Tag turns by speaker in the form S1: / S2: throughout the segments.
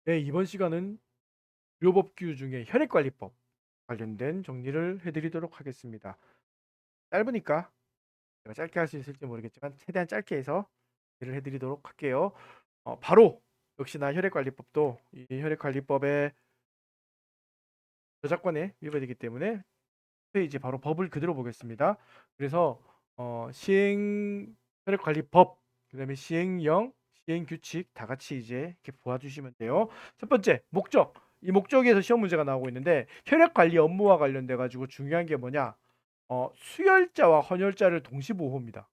S1: 네, 이번 시간은 의료법규 중에 혈액관리법 관련된 정리를 해드리도록 하겠습니다. 짧으니까 제가 짧게 할 수 있을지 모르겠지만 최대한 짧게 해서 정리를 해드리도록 할게요. 바로 역시나 혈액관리법도 이 혈액관리법의 저작권에 위반되기 때문에 이제 바로 법을 그대로 보겠습니다. 그래서 시행 혈액관리법, 그다음에 시행령, 시행규칙 다 같이 이제 이렇게 보아주시면 돼요. 첫 번째 목적. 이 목적에서 시험 문제가 나오고 있는데 혈액관리 업무와 관련돼 가지고 중요한 게 뭐냐? 수혈자와 헌혈자를 동시 보호입니다.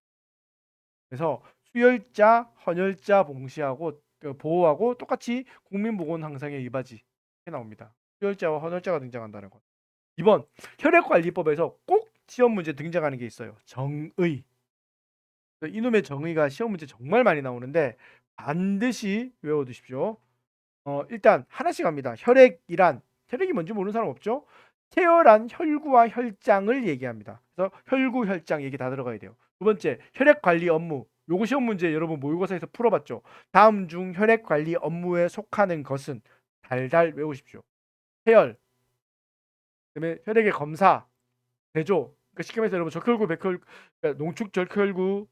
S1: 그래서 수혈자, 헌혈자 봉시하고 보호하고 똑같이 국민보건 항상의 이바지 이렇게 나옵니다. 수혈자와 헌혈자가 등장한다는 것. 2번 혈액관리법에서 꼭 시험 문제 등장하는 게 있어요. 정의. 이놈의 정의가 시험 문제 정말 많이 나오는데 반드시 외워두십시오. 일단 하나씩 합니다. 혈액이 뭔지 모르는 사람 없죠? 태어난 혈구와 혈장을 얘기합니다. 그래서 혈구, 혈장 얘기 다 들어가야 돼요. 두 번째, 혈액 관리 업무. 요거 시험 문제 여러분 모의고사에서 풀어봤죠? 다음 중 혈액 관리 업무에 속하는 것은 달달 외우십시오. 태열, 그다음에 혈액의 검사, 대조. 그러니까 쉽게 말해서 여러분 적혈구, 백혈, 그러니까 농축 적혈구,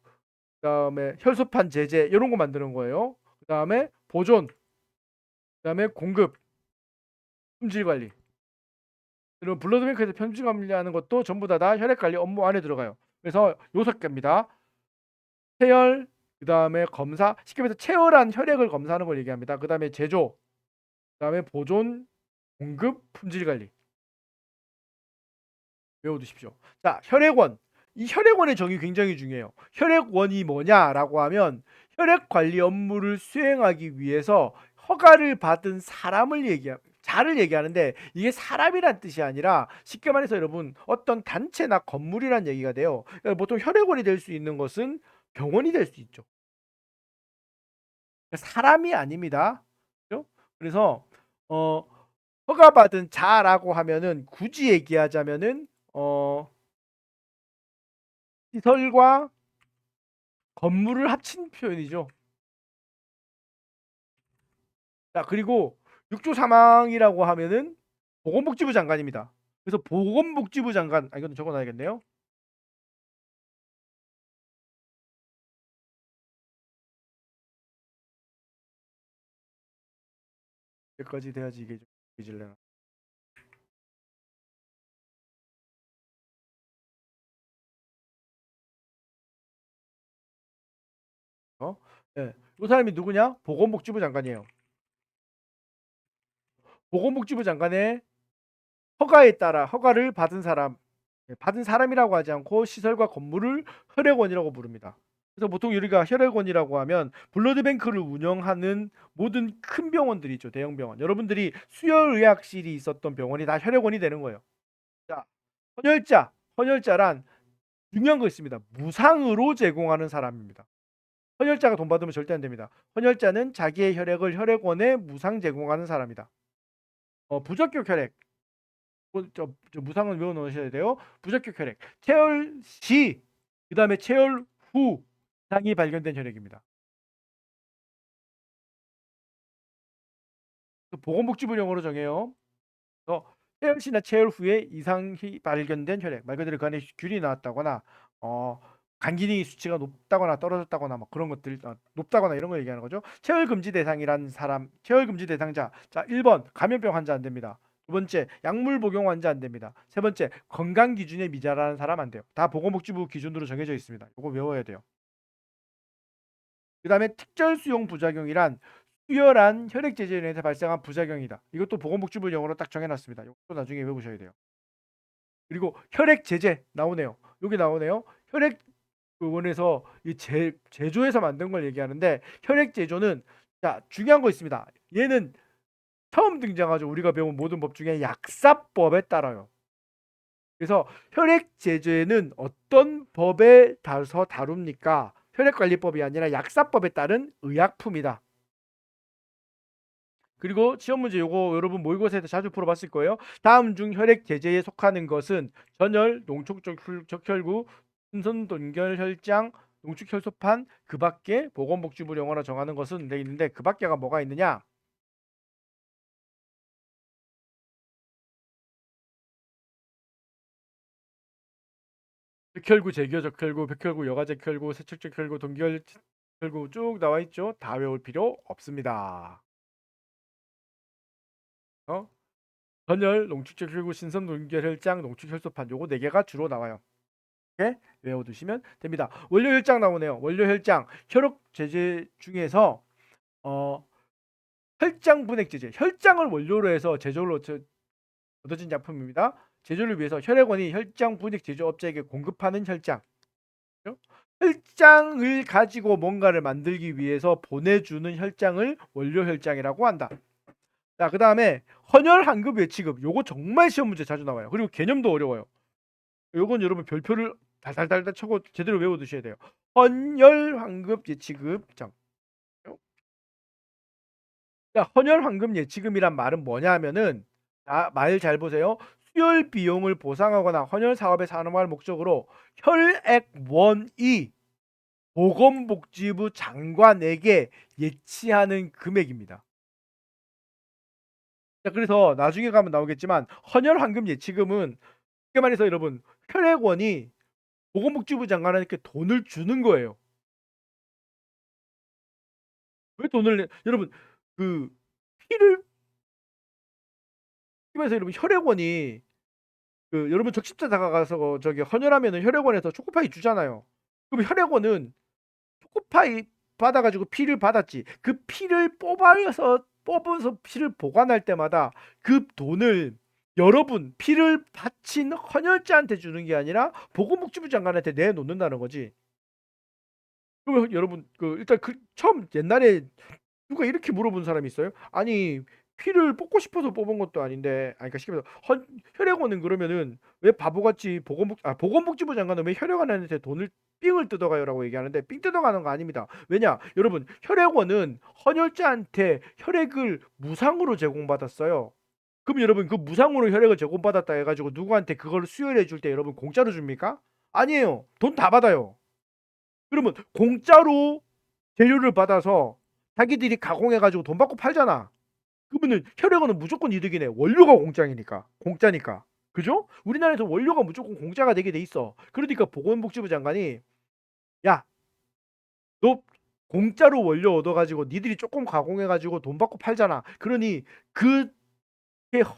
S1: 그다음에 혈소판 제제 이런 거 만드는 거예요. 그다음에 보존, 그다음에 공급, 품질 관리. 그리고 블러드뱅크에서 편집 관리하는 것도 전부 다 혈액 관리 업무 안에 들어가요. 그래서 요 6개입니다. 체열, 그다음에 검사, 쉽게 말해서 체열한 혈액을 검사하는 걸 얘기합니다. 그다음에 제조, 그다음에 보존, 공급, 품질 관리. 외워두십시오. 자, 혈액원. 이 혈액원의 정의 굉장히 중요해요. 혈액원이 뭐냐라고 하면 혈액 관리 업무를 수행하기 위해서 허가를 받은 자를 얘기하는데 이게 사람이란 뜻이 아니라 쉽게 말해서 여러분 어떤 단체나 건물이란 얘기가 돼요. 그러니까 보통 혈액원이 될 수 있는 것은 병원이 될 수 있죠. 그러니까 사람이 아닙니다. 그죠? 그래서 어, 허가받은 자라고 하면은 굳이 얘기하자면은 시설과 건물을 합친 표현이죠. 자, 그리고 6조 사망이라고 하면은 보건복지부 장관입니다. 그래서 보건복지부 장관, 이건 적어놔야겠네요. 여기까지 돼야지 이게 좀 이질려나. 예. 이 사람이 누구냐? 보건복지부 장관이에요. 보건복지부 장관의 허가에 따라 허가를 받은 사람, 받은 사람이라고 하지 않고 시설과 건물을 혈액원이라고 부릅니다. 그래서 보통 우리가 혈액원이라고 하면 블러드뱅크를 운영하는 모든 큰 병원들이 있죠. 대형 병원. 여러분들이 수혈의학실이 있었던 병원이 다 혈액원이 되는 거예요. 자, 헌혈자란 중요한 거 있습니다. 무상으로 제공하는 사람입니다. 헌혈자가 돈 받으면 절대 안 됩니다. 헌혈자는 자기의 혈액을 혈액원에 무상 제공하는 사람이다. 부적격 혈액. 저 무상은 외워 놓으셔야 돼요. 부적격 혈액. 체열 시, 그 다음에 체열 후 이상이 발견된 혈액입니다. 보건복지부 용어로 정해요. 체열 시나 체열 후에 이상이 발견된 혈액. 말 그대로 그 안에 균이 나왔다거나, 간 기능이 수치가 높다거나 떨어졌다거나 막 그런 것들, 높다거나 이런 거 얘기하는 거죠. 체열 금지 대상이란 사람, 체열 금지 대상자. 자, 1번 감염병 환자 안 됩니다. 두 번째 약물 복용 환자 안 됩니다. 세 번째 건강 기준에 미달하는 사람 안 돼요. 다 보건복지부 기준으로 정해져 있습니다. 이거 외워야 돼요. 그다음에 특별 수용 부작용이란 수혈한 혈액 제제에 의해서 발생한 부작용이다. 이것도 보건복지부 용어로 딱 정해놨습니다. 이것도 나중에 외우셔야 돼요. 그리고 혈액 제제 나오네요. 여기 나오네요. 혈액 원에서 이 제조해서 만든 걸 얘기하는데 혈액 제조는 자 중요한 거 있습니다. 얘는 처음 등장하죠. 우리가 배운 모든 법 중에 약사법에 따라요. 그래서 혈액 제제는 어떤 법에 따라서 다룹니까? 혈액관리법이 아니라 약사법에 따른 의약품이다. 그리고 시험 문제 요거 여러분 모의고사에서 자주 풀어봤을 거예요. 다음 중 혈액 제제에 속하는 것은 전열, 농축적혈구, 순선동결혈장, 농축혈소판, 그 밖에 보건복지부 용어로 정하는 것은 돼 있는데 그 밖에가 뭐가 있느냐? 백혈구, 제기혈적혈구, 백혈구, 여가적혈구, 세척적혈구, 동결혈구 쭉 나와 있죠. 다 외울 필요 없습니다. 어? 전열, 농축적혈구, 신선동결혈장, 농축혈소판 요거 네 개가 주로 나와요. 외워두시면 됩니다. 원료 혈장 나오네요. 원료 혈장 혈액 제제 중에서 어, 혈장 분해 제제 혈장을 원료로 해서 제조로 얻어진 약품입니다. 제조를 위해서 혈액원이 혈장 분해 제조업체에게 공급하는 혈장. 혈장을 가지고 뭔가를 만들기 위해서 보내주는 혈장을 원료 혈장이라고 한다. 자, 그 다음에 헌혈 환급 예치급 요거 정말 시험 문제 자주 나와요. 그리고 개념도 어려워요. 요건 여러분 별표를 달달달달 쳐고 제대로 외워두셔야 돼요. 헌혈 환급 예치급 장. 자, 헌혈 환급 예치금이란 말은 뭐냐 하면은 말 잘 보세요. 수혈 비용을 보상하거나 헌혈 사업에 산업화할 목적으로 혈액원이 보건복지부 장관에게 예치하는 금액입니다. 자, 그래서 나중에 가면 나오겠지만 헌혈 환급 예치금은 쉽게 말해서 여러분 혈액원이 보건복지부 장관한테 돈을 주는 거예요. 왜 돈을 여러분 그 피를 그래서 여러분 혈액원이 여러분 적십자 다가가서 저기 헌혈하면은 혈액원에서 초코파이 주잖아요. 그럼 혈액원은 초코파이 받아가지고 피를 받았지. 그 피를 뽑아서 피를 보관할 때마다 그 돈을 여러분 피를 바친 헌혈자한테 주는 게 아니라 보건복지부 장관한테 내놓는다는 거지. 그러면 여러분 일단 처음 옛날에 누가 이렇게 물어본 사람이 있어요? 아니 피를 뽑고 싶어서 뽑은 것도 아닌데, 아니 그러니까 쉽게 말해서 혈액원은 그러면은 왜 바보같이 보건복지부 장관은 왜 혈액원한테 돈을 삥을 뜯어가요라고 얘기하는데 삥 뜯어가는 거 아닙니다. 왜냐? 여러분 혈액원은 헌혈자한테 혈액을 무상으로 제공받았어요. 그럼 여러분 그 무상으로 혈액을 제공받았다 해가지고 누구한테 그걸 수혈해 줄 때 여러분 공짜로 줍니까? 아니에요. 돈 다 받아요. 그러면 공짜로 재료를 받아서 자기들이 가공해가지고 돈 받고 팔잖아. 그러면은 혈액원은 무조건 이득이네. 원료가 공짜니까. 그죠? 우리나라에서 원료가 무조건 공짜가 되게 돼 있어. 그러니까 보건복지부 장관이 야, 너 공짜로 원료 얻어가지고 니들이 조금 가공해가지고 돈 받고 팔잖아. 그러니 그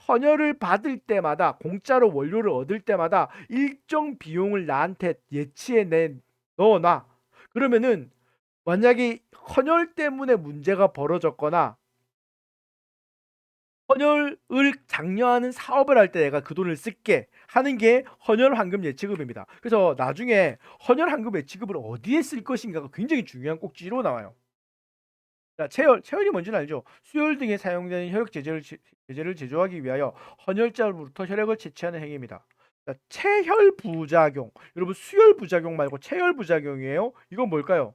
S1: 헌혈을 받을 때마다 공짜로 원료를 얻을 때마다 일정 비용을 나한테 예치해 내 넣어놔. 그러면은 만약에 헌혈 때문에 문제가 벌어졌거나 헌혈을 장려하는 사업을 할 때 내가 그 돈을 쓸게 하는 게 헌혈 환급 예치급입니다. 그래서 나중에 헌혈 환급 예치급을 어디에 쓸 것인가가 굉장히 중요한 꼭지로 나와요. 자, 체열이 뭔지는 알죠? 수혈 등에 사용되는 혈액 제제를 제조하기 위하여 헌혈자로부터 혈액을 채취하는 행위입니다. 자, 체혈 부작용. 여러분 수혈 부작용 말고 체혈 부작용이에요. 이건 뭘까요?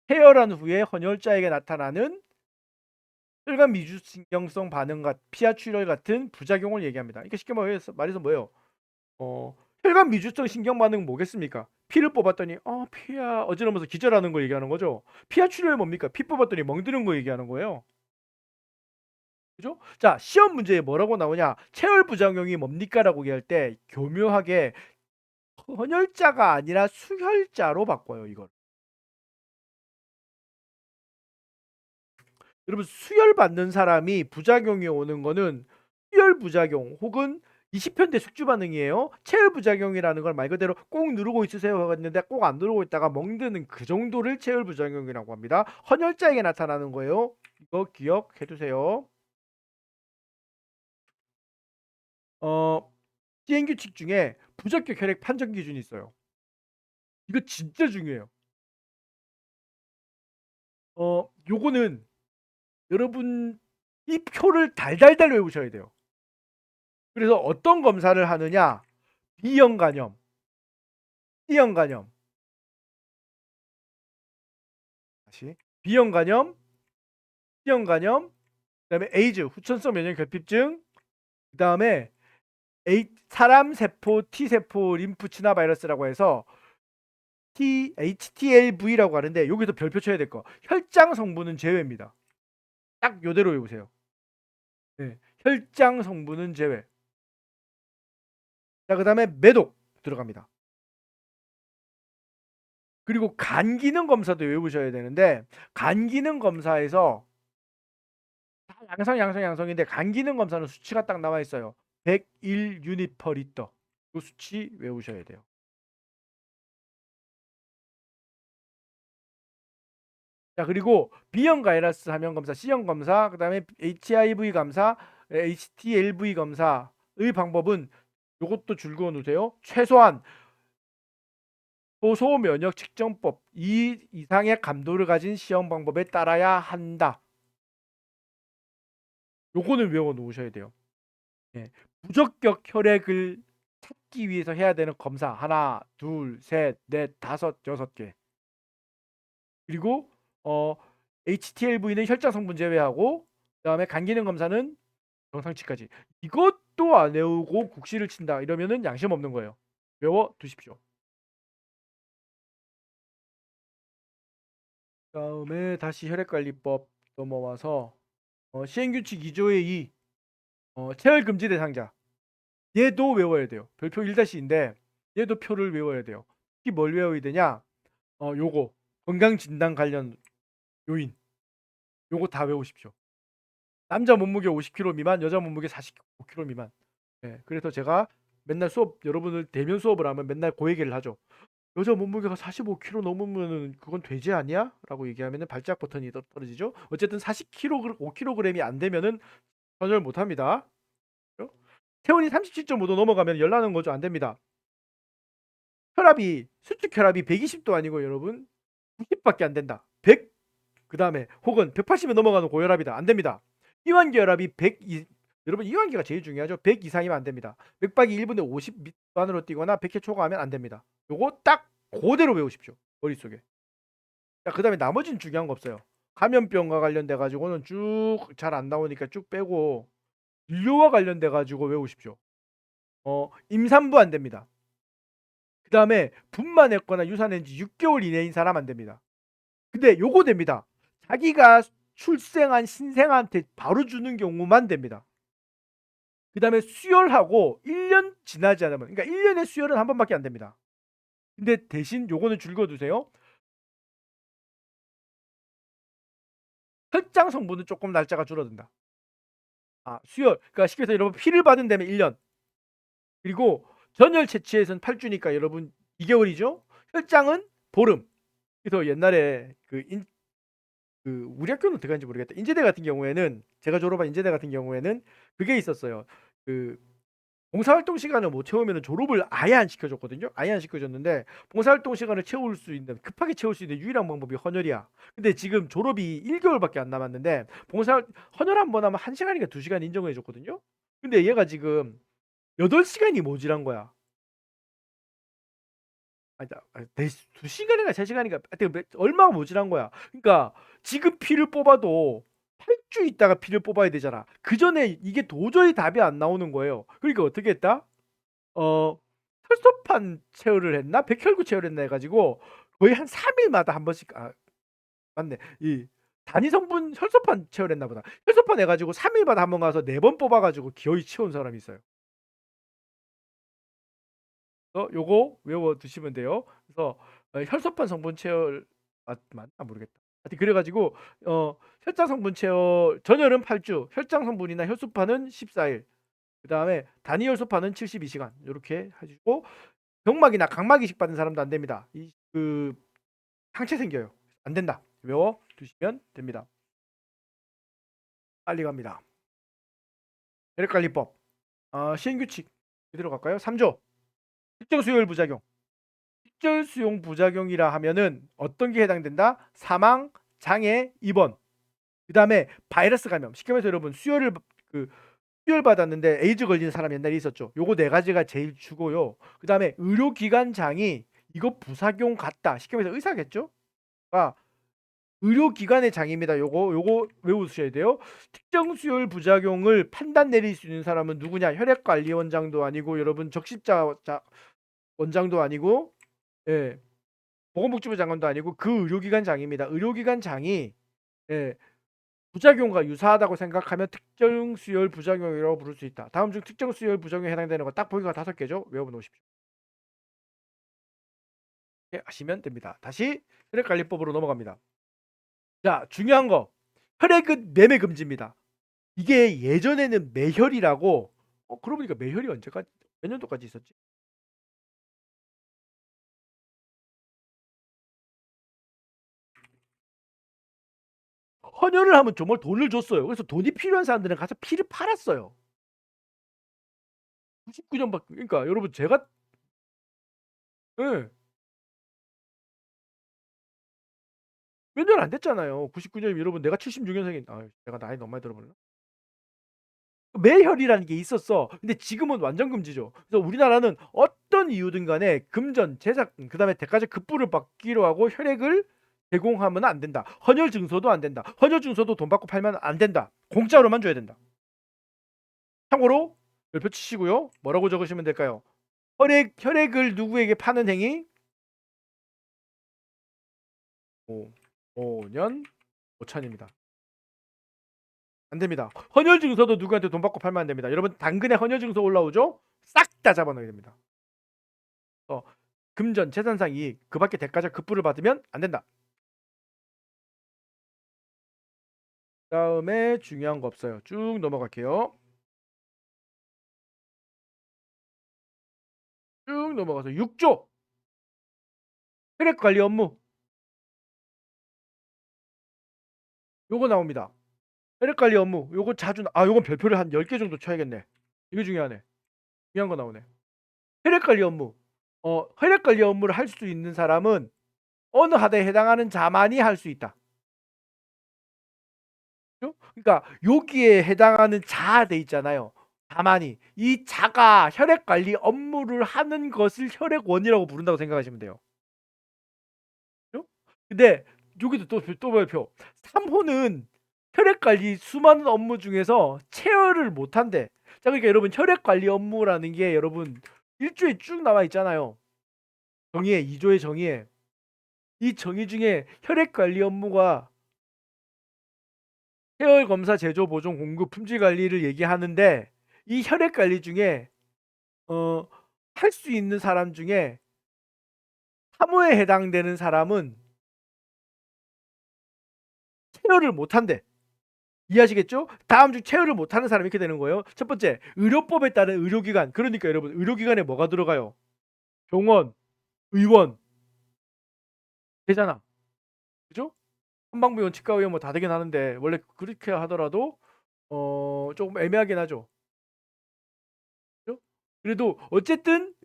S1: 체열한 후에 헌혈자에게 나타나는 혈관 미주신경성 반응과 피하 출혈 같은 부작용을 얘기합니다. 그러니까 쉽게 말해서 뭐예요? 혈관 미주성 신경 반응은 뭐겠습니까? 피를 뽑았더니 피야 어지러면서 기절하는 거 얘기하는 거죠. 피하 출혈이 뭡니까? 피 뽑았더니 멍드는 거 얘기하는 거예요. 그죠? 자, 시험 문제에 뭐라고 나오냐? 체열 부작용이 뭡니까라고 얘기할 때 교묘하게 헌혈자가 아니라 수혈자로 바꿔요, 이걸. 여러분 수혈 받는 사람이 부작용이 오는 거는 수혈 부작용 혹은 20편대 숙주 반응이에요. 체열 부작용이라는 걸 말 그대로 꼭 누르고 있으세요 했는데 꼭 안 누르고 있다가 멍드는 그 정도를 체열 부작용이라고 합니다. 헌혈자에게 나타나는 거예요. 이거 기억해 두세요. 시행 규칙 중에 부적격 혈액 판정 기준이 있어요. 이거 진짜 중요해요. 요거는 여러분 이 표를 달달달 외우셔야 돼요. 그래서 어떤 검사를 하느냐? B형 간염, C형 간염, 다시 B형 간염, C형 간염, 그다음에 에이즈 후천성 면역 결핍증, 그다음에 사람 세포 T세포 림프 친화 바이러스라고 해서 HTLV라고 하는데 여기서 별표 쳐야 될 거. 혈장 성분은 제외입니다. 딱 요대로 외우세요. 네, 혈장 성분은 제외. 자, 그다음에 매독 들어갑니다. 그리고 간 기능 검사도 외우셔야 되는데 간 기능 검사에서 양성인데 간 기능 검사는 수치가 딱 나와 있어요. 101 유닛 퍼 리터. 그 수치 외우셔야 돼요. 자, 그리고 B형 바이러스 함용 검사, C형 검사, 그다음에 HIV 검사, HTLV 검사의 방법은 요것도 줄그어 놓으세요. 최소한 소소 면역 측정법 2 이상의 감도를 가진 시험 방법에 따라야 한다. 요거는 외워 놓으셔야 돼요. 예. 부적격 혈액을 찾기 위해서 해야 되는 검사 하나, 둘, 셋, 넷, 다섯, 여섯 개. 그리고 HTLV는 혈장 성분 제외하고 그다음에 간 기능 검사는 정상치까지. 이것도 안 외우고 국시를 친다. 이러면은 양심 없는 거예요. 외워 두십시오. 다음에 다시 혈액관리법 넘어와서 시행규칙 2조의 2 체열 금지 대상자. 얘도 외워야 돼요. 별표 1-2인데 얘도 표를 외워야 돼요. 특히 뭘 외워야 되냐? 요거 건강진단 관련 요인. 요거 다 외우십시오. 남자 몸무게 50kg 미만, 여자 몸무게 45kg 미만. 네, 그래서 제가 맨날 여러분들 대면 수업을 하면 맨날 그 얘기를 하죠. 여자 몸무게가 45kg 넘으면은 그건 돼지 아니야? 라고 얘기하면은 발작 버튼이 떨어지죠. 어쨌든 40kg, 5kg이 안 되면은 전열 못 합니다. 체온이 37.5도 넘어가면 열나는 거죠. 안 됩니다. 수축 혈압이 120도 아니고 여러분 90밖에 안 된다. 100, 그 다음에 혹은 180에 넘어가는 고혈압이다. 안 됩니다. 이완기 혈압이 100, 여러분 이완기가 제일 중요하죠. 100 이상이면 안 됩니다. 맥박이 1분에 50 미만으로 뛰거나 100회 초과하면 안 됩니다. 요거 딱 그대로 외우십시오. 머릿속에. 자, 그 다음에 나머지는 중요한 거 없어요. 감염병과 관련돼 가지고는 쭉 잘 안 나오니까 쭉 빼고 진료와 관련돼 가지고 외우십시오. 임산부 안 됩니다. 그 다음에 분만했거나 유산한 지 6개월 이내인 사람 안 됩니다. 근데 요거 됩니다. 자기가 출생한 신생아한테 바로 주는 경우만 됩니다. 그 다음에 수혈하고 1년 지나지 않으면, 그러니까 1년에 수혈은 한 번밖에 안 됩니다. 근데 대신 요거는 줄거두세요. 혈장 성분은 조금 날짜가 줄어든다. 수혈. 그러니까 쉽게 해서 여러분 피를 받은 다음에 1년. 그리고 전열 채취에서는 8주니까 여러분 2개월이죠. 혈장은 보름. 그래서 옛날에 우리 학교는 어떻게 하는지 모르겠다. 인제대 같은 경우에는 제가 졸업한 인제대 같은 경우에는 그게 있었어요. 그 봉사활동 시간을 못 채우면 졸업을 아예 안 시켜줬거든요. 아예 안 시켜줬는데 봉사활동 시간을 급하게 채울 수 있는 유일한 방법이 헌혈이야. 근데 지금 졸업이 1개월밖에 안 남았는데 헌혈 한 번 하면 1시간인가 2시간 인정해 줬거든요. 근데 얘가 지금 8시간이 모자란 거야. 아니, 2시간인가 3시간인가 얼마가 모자란 거야. 그러니까 지금 피를 뽑아도 8주 있다가 피를 뽑아야 되잖아. 그 전에 이게 도저히 답이 안 나오는 거예요. 그러니까 어떻게 했다? 혈소판 체열을 했나? 백혈구 체열을 했나 해가지고 거의 한 3일마다 한 번씩 맞네. 이 단위 성분 혈소판 체열했나 보다. 혈소판 해가지고 3일마다 한 번 가서 4번 뽑아가지고 기어이 치운 사람이 있어요. 요거 외워 두시면 돼요. 그래서 혈소판 성분 체열 맞나 모르겠다. 하여튼 그래가지고 혈장 성분 체열 전열은 8주, 혈장 성분이나 혈소판은 14일. 그 다음에 단위 혈소판은 72시간 이렇게 해주고 병막이나 각막 이식 받은 사람도 안 됩니다. 상처 생겨요. 안 된다. 외워 두시면 됩니다. 빨리 갑니다. 혈액관리법 시행규칙 그대로 갈까요? 3조 특정수혈 부작용. 특정 수용 부작용이라 하면은 어떤 게 해당된다? 사망, 장애, 입원. 그다음에 바이러스 감염. 쉽게 말해서 여러분 수혈을 수혈 받았는데 에이즈 걸리는 사람 옛날에 있었죠. 요거 네 가지가 제일 주고요. 그다음에 의료기관장이 이거 부작용 같다. 쉽게 말해서 의사겠죠? 아, 의료기관의 장입니다. 요거 외우셔야 돼요. 특정 수혈 부작용을 판단 내릴 수 있는 사람은 누구냐? 혈액관리원장도 아니고 여러분 적십자 원장도 아니고 예, 보건복지부 장관도 아니고 그 의료기관 장입니다. 의료기관 장이 예, 부작용과 유사하다고 생각하면 특정 수혈 부작용이라고 부를 수 있다. 다음 중 특정 수혈 부작용에 해당되는 거 딱 보기가 5개죠. 외워놓으십시오. 이렇게 하시면 됩니다. 다시 혈액관리법으로 넘어갑니다. 자, 중요한 거. 혈액은 매매 금지입니다. 이게 예전에는 매혈이라고 그러고 보니까 매혈이 언제까지 몇 년도까지 있었지? 헌혈을 하면 정말 돈을 줬어요. 그래서 돈이 필요한 사람들은 가서 피를 팔았어요. 99년밖에 그러니까 여러분 제가 예, 몇 년 안 됐잖아요. 99년이면 여러분 내가 76년생인 내가 나이 너무 많이 들어버렸나? 매혈이라는 게 있었어. 근데 지금은 완전 금지죠. 그래서 우리나라는 어떤 이유든 간에 금전, 제작, 그다음에 대가적 급부를 받기로 하고 혈액을 제공하면 안 된다. 헌혈 증서도 안 된다. 헌혈 증서도 돈 받고 팔면 안 된다. 공짜로만 줘야 된다. 참고로 별표 치시고요. 뭐라고 적으시면 될까요? 혈액을 누구에게 파는 행위? 5년 5천입니다. 안 됩니다. 헌혈 증서도 누구한테 돈 받고 팔면 안 됩니다. 여러분 당근에 헌혈 증서 올라오죠? 싹 다 잡아넣어야 됩니다. 금전, 재산상 이익, 그 밖에 대가적 급부를 받으면 안 된다. 다음에 중요한 거 없어요. 쭉 넘어갈게요. 쭉 넘어가서 6조 혈액 관리 업무 요거 나옵니다. 혈액 관리 업무 요거 자주 요건 별표를 한 10개 정도 쳐야겠네. 이거 중요하네. 중요한 거 나오네. 혈액 관리 업무. 혈액 관리 업무를 할 수 있는 사람은 어느 하대에 해당하는 자만이 할 수 있다. 그죠? 그러니까 여기에 해당하는 자 돼 있잖아요. 자만이 이 자가 혈액 관리 업무를 하는 것을 혈액원이라고 부른다고 생각하시면 돼요. 그죠? 근데 여기도 또 발표. 3호는 혈액 관리 수많은 업무 중에서 체열을 못 한대. 자, 그러니까 여러분 혈액 관리 업무라는 게 여러분 1조에 쭉 나와 있잖아요. 정의에 2조의 정의에 이 정의 중에 혈액 관리 업무가 해열 검사 제조 보존 공급 품질 관리를 얘기하는데 이 혈액 관리 중에 할 수 있는 사람 중에 3호에 해당되는 사람은 체열을 못 한대. 이해하시겠죠? 다음 중 체열을 못 하는 사람이 이렇게 되는 거예요. 첫 번째, 의료법에 따른 의료기관. 그러니까 여러분, 의료기관에 뭐가 들어가요? 병원, 의원, 되잖아. 그죠? 한방병원, 치과의원 뭐 다 되긴 하는데 원래 그렇게 하더라도 조금 애매하긴 하죠. 그죠? 그래도 어쨌든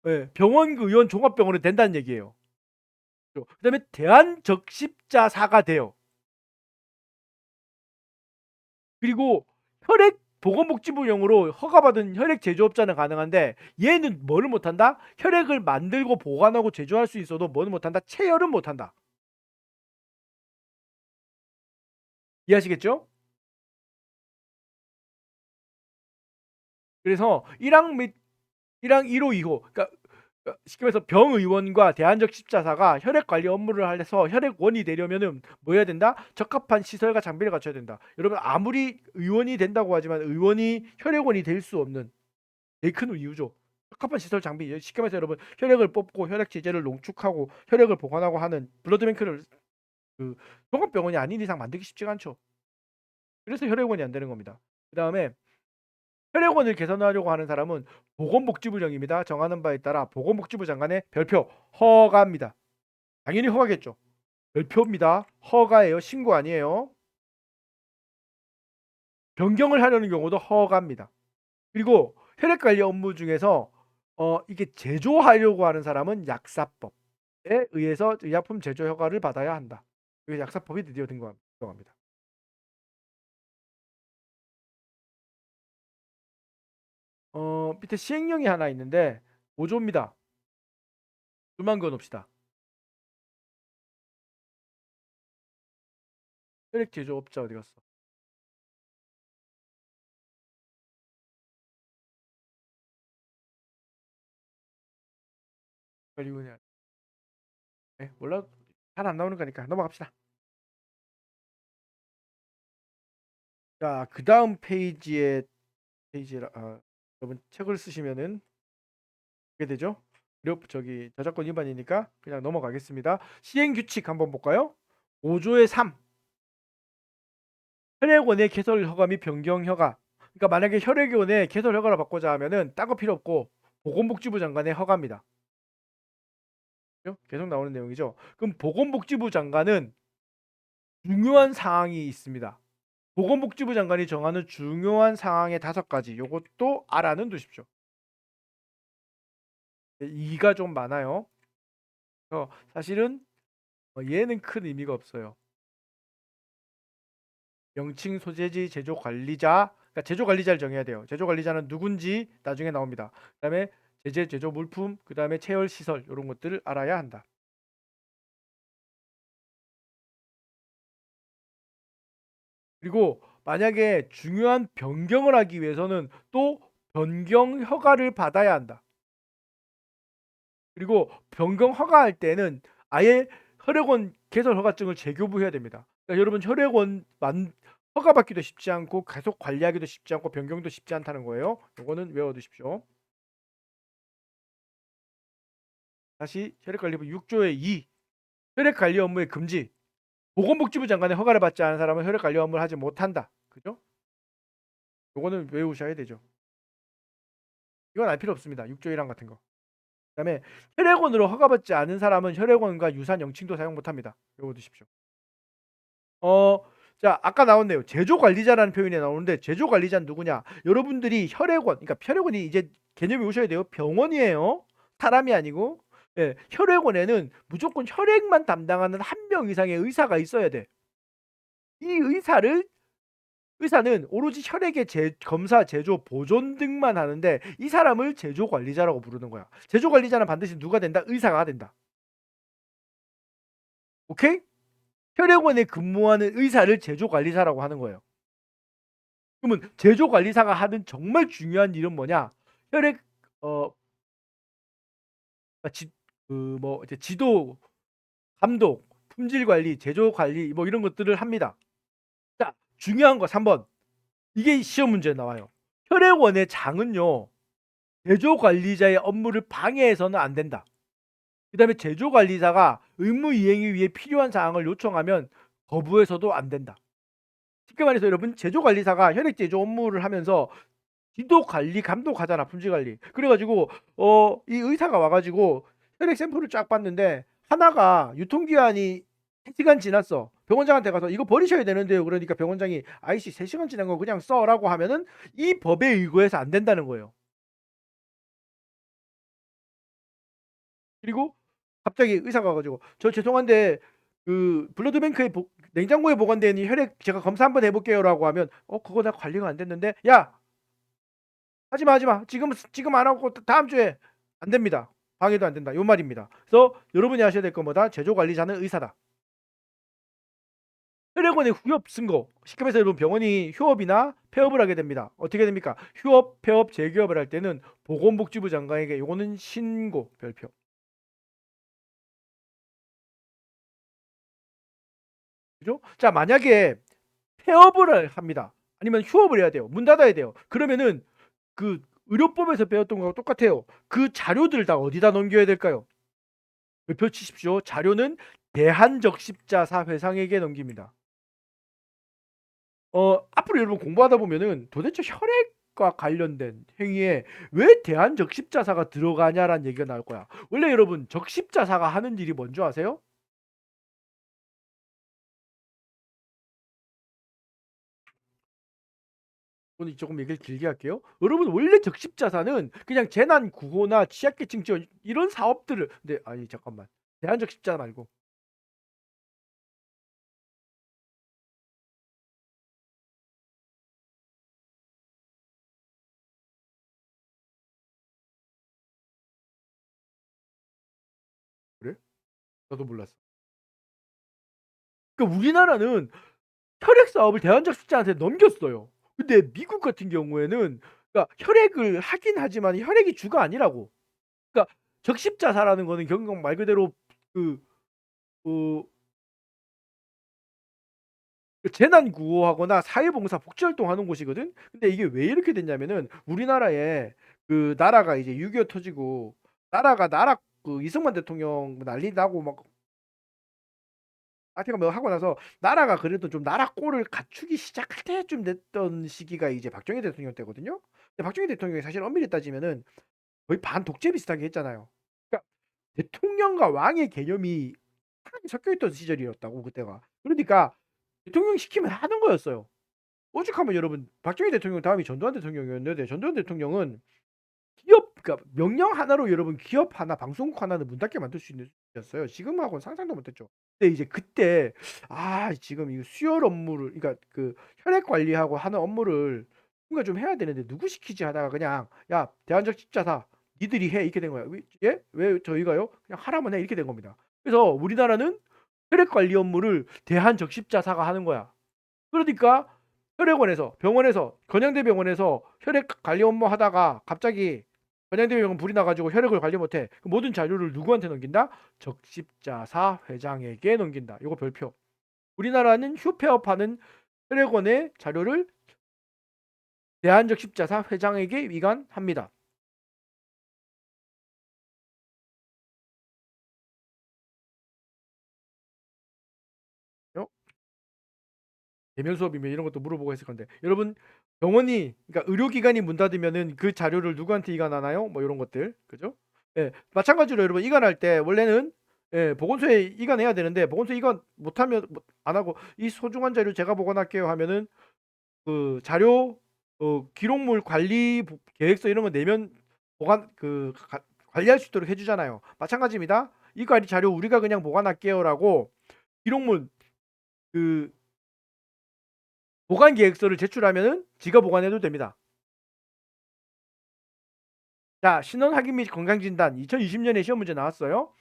S1: 예, 병원, 의원, 종합병원은 된다는 얘기예요. 그다음에 대한적십자사가 돼요. 그리고 혈액 보건복지부용으로 허가받은 혈액 제조업자는 가능한데 얘는 뭐를 못한다? 혈액을 만들고 보관하고 제조할 수 있어도 뭐는 못한다? 체열은 못한다. 이해하시겠죠? 그래서 1항 및 1항 1호 2호 그러니까 쉽게 말해서 병의원과 대한적십자사가 혈액 관리 업무를 해서 혈액원이 되려면은 뭐 해야 된다? 적합한 시설과 장비를 갖춰야 된다. 여러분 아무리 의원이 된다고 하지만 의원이 혈액원이 될 수 없는 제일 큰 이유죠. 적합한 시설 장비. 쉽게 말해서 여러분 혈액을 뽑고 혈액 제제를 농축하고 혈액을 보관하고 하는 블러드뱅크를 그 종합병원이 아닌 이상 만들기 쉽지가 않죠. 그래서 혈액원이 안 되는 겁니다. 그 다음에 혈액원을 개선하려고 하는 사람은 보건복지부령입니다. 정하는 바에 따라 보건복지부 장관의 별표 허가입니다. 당연히 허가겠죠. 별표입니다. 허가예요. 신고 아니에요. 변경을 하려는 경우도 허가입니다. 그리고 혈액관리 업무 중에서 이게 제조하려고 하는 사람은 약사법에 의해서 의약품 제조 허가를 받아야 한다. 이 약사법이 드디어 등장합니다. 밑에 시행령이 하나 있는데 5조입니다. 줄만 그어 놓읍시다. 혈액 제조업자 어디 갔어? 그리고 그냥 네, 몰라 잘 안 나오는 거니까 넘어갑시다. 자, 그 다음 페이지에 여러분 책을 쓰시면은 그게 되죠? 저기 저작권 위반이니까 그냥 넘어가겠습니다. 시행 규칙 한번 볼까요? 5조의 3. 혈액원의 개설 허가 및 변경 허가. 그러니까 만약에 혈액원의 개설 허가를 받고자 하면은 딴 거 필요 없고 보건복지부 장관의 허가입니다. 그죠? 계속 나오는 내용이죠. 그럼 보건복지부 장관은 중요한 사항이 있습니다. 보건복지부 장관이 정하는 중요한 사항의 5가지. 요것도 알아는 두십시오. 이가 좀 많아요. 사실은 얘는 큰 의미가 없어요. 명칭 소재지 제조 관리자, 그러니까 제조 관리자를 정해야 돼요. 제조 관리자는 누군지 나중에 나옵니다. 그다음에 제조 물품, 그다음에 체열 시설 이런 것들을 알아야 한다. 그리고 만약에 중요한 변경을 하기 위해서는 또 변경 허가를 받아야 한다. 그리고 변경 허가할 때는 아예 혈액원 개설 허가증을 재교부해야 됩니다. 그러니까 여러분 혈액원 허가받기도 쉽지 않고 계속 관리하기도 쉽지 않고 변경도 쉽지 않다는 거예요. 이거는 외워두십시오. 다시 혈액관리부 6조의 2 혈액관리 업무의 금지. 보건복지부 장관의 허가를 받지 않은 사람은 혈액관리 업무를 하지 못한다. 그죠? 이거는 외우셔야 되죠. 이건 알 필요 없습니다. 6조 1항 같은 거. 그다음에 혈액원으로 허가받지 않은 사람은 혈액원과 유사한 영칭도 사용 못합니다. 외워두십시오. 어, 자, 아까 나왔네요. 제조관리자라는 표현이 나오는데 제조관리자는 누구냐? 여러분들이 혈액원, 그러니까 혈액원이 이제 개념이 오셔야 돼요. 병원이에요. 사람이 아니고. 예, 혈액원에는 무조건 혈액만 담당하는 한 명 이상의 의사가 있어야 돼. 이 의사는 오로지 혈액의 검사, 제조, 보존 등만 하는데 이 사람을 제조관리자라고 부르는 거야. 제조관리자는 반드시 누가 된다? 의사가 된다. 오케이? 혈액원에 근무하는 의사를 제조관리사라고 하는 거예요. 그러면 제조관리사가 하는 정말 중요한 일은 뭐냐? 혈액 어 지, 이제 지도, 감독, 품질 관리, 제조 관리 뭐 이런 것들을 합니다. 자, 중요한 거 3번. 이게 시험 문제에 나와요. 혈액원의 장은요. 제조 관리자의 업무를 방해해서는 안 된다. 그다음에 제조 관리사가 의무 이행을 위해 필요한 사항을 요청하면 거부해서도 안 된다. 쉽게 말해서 여러분 제조 관리사가 혈액 제조 업무를 하면서 지도 관리 감독하잖아. 품질 관리. 그래가지고 이 의사가 와가지고 혈액 샘플을 쫙 봤는데 하나가 유통기한이 3시간 지났어. 병원장한테 가서 이거 버리셔야 되는데요. 그러니까 병원장이 아이씨 3시간 지난 거 그냥 써라고 하면은 이 법에 의거해서 안 된다는 거예요. 그리고 갑자기 의사가 와가지고 저 죄송한데 그 블러드뱅크에 냉장고에 보관되어 있는 혈액 제가 검사 한번 해볼게요라고 하면 그거 나 관리가 안 됐는데 야 하지마 지금 안 하고 다음 주에 안 됩니다. 방해도 안 된다. 요 말입니다. 그래서 여러분이 하셔야 될 건 뭐다? 제조 관리자는 의사다. 혈액원에 휴업 쓴거 쉽게 말해서 여러분 병원이 휴업이나 폐업을 하게 됩니다. 어떻게 됩니까? 휴업, 폐업, 재개업을 할 때는 보건복지부 장관에게 요거는 신고 별표. 그죠? 자, 만약에 폐업을 합니다. 아니면 휴업을 해야 돼요. 문 닫아야 돼요. 그러면은 그 의료법에서 배웠던 거랑 똑같아요. 그 자료들 다 어디다 넘겨야 될까요? 별표 치십시오. 자료는 대한적십자사 회상에게 넘깁니다. 앞으로 여러분 공부하다 보면은 도대체 혈액과 관련된 행위에 왜 대한적십자사가 들어가냐라는 얘기가 나올 거야. 원래 여러분 적십자사가 하는 일이 뭔지 아세요? 오늘 조금 얘기를 길게 할게요. 여러분 원래 적십자사는 그냥 재난 구호나 취약계층 지원 이런 사업들을 근데 아니 잠깐만 대한적십자사 말고 저도 몰랐어. 그러니까 우리나라는 혈액 사업을 대한적십자한테 넘겼어요. 근데 미국 같은 경우에는 그러니까 혈액을 하긴 하지만 혈액이 주가 아니라고. 그러니까 적십자사라는 거는 경영 말 그대로 그, 그 재난 구호하거나 사회봉사 복지활동 하는 곳이거든. 근데 이게 왜 이렇게 됐냐면은 우리나라에 그 나라가 이제 6.25 터지고 나라 그 이승만 대통령 난리 나고 막 하여튼 뭐 하고 나서 나라가 그래도 좀 나라 꼴을 갖추기 시작할 때쯤 됐던 시기가 이제 박정희 대통령 때거든요. 근데 박정희 대통령이 사실 엄밀히 따지면은 거의 반독재 비슷하게 했잖아요. 그러니까 대통령과 왕의 개념이 하나씩 섞여 있던 시절이었다고 그때가. 그러니까 대통령 시키면 하는 거였어요. 오죽하면 여러분 박정희 대통령 다음이 전두환 대통령이었는데 전두환 대통령은 기업 그러니까 명령 하나로 여러분 기업 하나 방송국 하나는 문 닫게 만들 수 있는 수준이었어요. 지금하고는 상상도 못했죠. 근데 이제 그때 지금 이 수혈 업무를 그러니까 그 혈액 관리하고 하는 업무를 뭔가 좀 해야 되는데 누구 시키지 하다가 그냥 야 대한적 십자사 니들이 해 이렇게 된 거야. 예? 왜 저희가요? 그냥 하라면 해 이렇게 된 겁니다. 그래서 우리나라는 혈액 관리 업무를 대한적십자사가 하는 거야. 그러니까 혈액원에서 병원에서 건양대병원에서 혈액 관리 업무 하다가 갑자기 건양대병원 불이 나가지고 혈액을 관리 못해. 그 모든 자료를 누구한테 넘긴다? 적십자사 회장에게 넘긴다. 이거 별표. 우리나라는 휴폐업하는 혈액원의 자료를 대한적십자사 회장에게 위관합니다. 대면 수업이면 이런 것도 물어보고 했을 건데 여러분 병원이 그러니까 의료기관이 문 닫으면은 그 자료를 누구한테 이관하나요? 뭐 이런 것들 그죠? 예, 마찬가지로 여러분 이관할 때 원래는 보건소에 이관해야 되는데 보건소 이관 못하면 안 하고 이 소중한 자료 제가 보관할게요 하면은 그 자료 기록물 관리 계획서 이런 거 내면 보관 관리할 수 있도록 해주잖아요. 마찬가지입니다. 이 관리 자료 우리가 그냥 보관할게요라고 기록물 그 보관 계획서를 제출하면은 지가 보관해도 됩니다. 자, 신원 확인 및 건강진단 2020년에 시험 문제 나왔어요.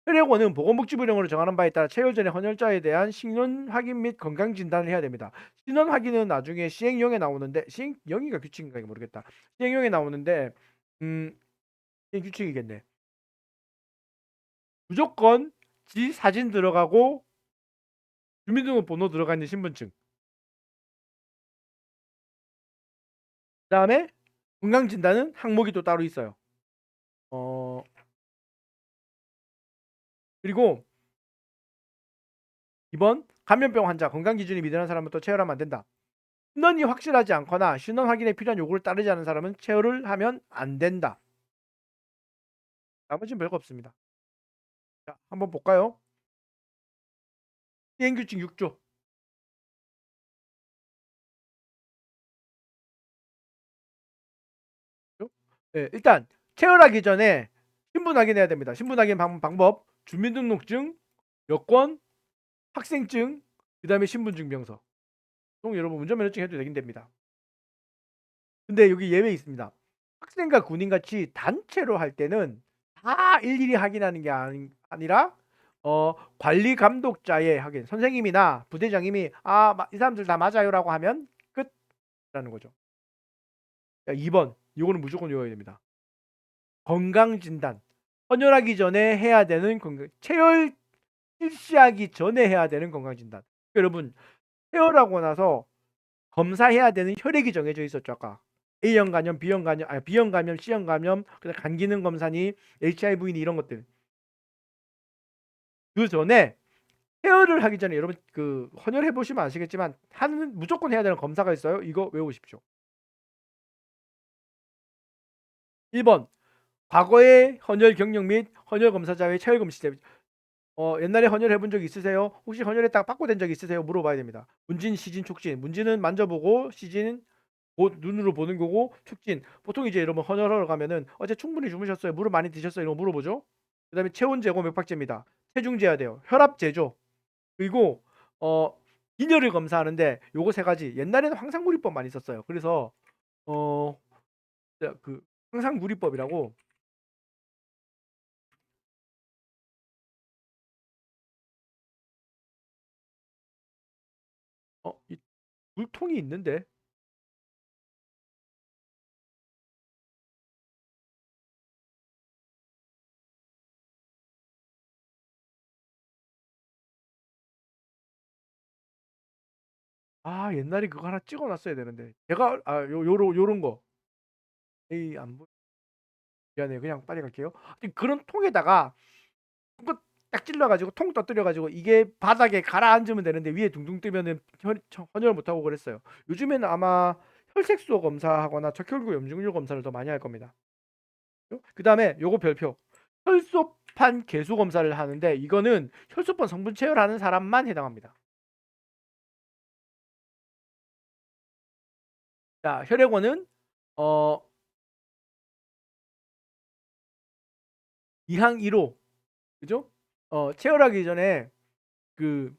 S1: 혈액원은 보건복지부령으로 정하는 바에 따라 체열 전에 헌혈자에 대한 신원 확인 및 건강 진단을 해야 됩니다. 신원 확인은 나중에 시행령에 나오는데 시행령인가 규칙인가 모르겠다. 시행령에 나오는데 시행 규칙이겠네. 무조건 지 사진 들어가고 주민등록번호 들어가 있는 신분증. 그다음에 건강 진단은 항목이 또 따로 있어요. 어 그리고 이번 감염병 환자 건강 기준이 미달한 사람부터 체열하면 안 된다. 신원이 확실하지 않거나 신원 확인에 필요한 요구를 따르지 않은 사람은 체열을 하면 안 된다. 나머지는 별거 없습니다. 자, 한번 볼까요? 시행규칙 6조. 네, 일단 체열하기 전에 신분 확인해야 됩니다. 신분 확인 방법 주민등록증, 여권, 학생증, 그 다음에 신분증명서. 총 여러분 운전면허증 해도 되긴 됩니다. 근데 여기 예외 있습니다. 학생과 군인 같이 단체로 할 때는 다 일일이 확인하는 게 아니라 관리 감독자의 확인 선생님이나 부대장님이 이 사람들 다 맞아요라고 하면 끝라는 거죠. 2번 이거는 무조건 외워야 됩니다. 건강진단 헌혈하기 전에 해야 되는 체열 실시하기 전에 해야 되는 건강진단. 여러분 체열하고 나서 검사해야 되는 혈액이 정해져 있었죠 아까. A형 감염, B형 감염, B형 감염, C형 감염, 그다음 간 기능 검사니, HIV니 이런 것들. 그 전에 헤어를 하기 전에 여러분 그 헌혈해 보시면 아시겠지만 하는 무조건 해야 되는 검사가 있어요. 이거 외우십시오. 1번 과거의 헌혈 경력 및 헌혈 검사자의 체혈검 시스템. 옛날에 헌혈해 본 적 있으세요? 혹시 헌혈했다가 바꿔된 적 있으세요? 물어봐야 됩니다. 문진, 시진, 촉진. 문진은 만져보고 시진은 눈으로 보는 거고 촉진. 보통 이제 여러분 헌혈하러 가면은 어제 충분히 주무셨어요? 물을 많이 드셨어요? 이런 거 물어보죠. 그다음에 체온 재고 맥박제입니다. 체중 재야 돼요. 혈압 재죠. 그리고 빈혈을 검사하는데 요거 세 가지. 옛날에는 황상무리법 많이 썼어요. 그래서 어 그 황상무리법이라고 물통이 있는데. 아, 옛날에 그거 하나 찍어 놨어야 되는데. 제가 요런 거. 에이, 안 보. 미안해요. 그냥 빨리 갈게요. 하여튼 그런 통에다가 그거 딱 찔러가지고 통 떠뜨려가지고 이게 바닥에 가라앉으면 되는데 위에 둥둥 뜨면은 헌혈 못하고 그랬어요. 요즘에는 아마 혈색소 검사하거나 적혈구 염증률 검사를 더 많이 할 겁니다. 그 다음에 요거 별표. 혈소판 개수 검사를 하는데 이거는 혈소판 성분 체열하는 사람만 해당합니다. 자, 혈액원은 어 2항 1호, 그죠? 체열하기 전에 그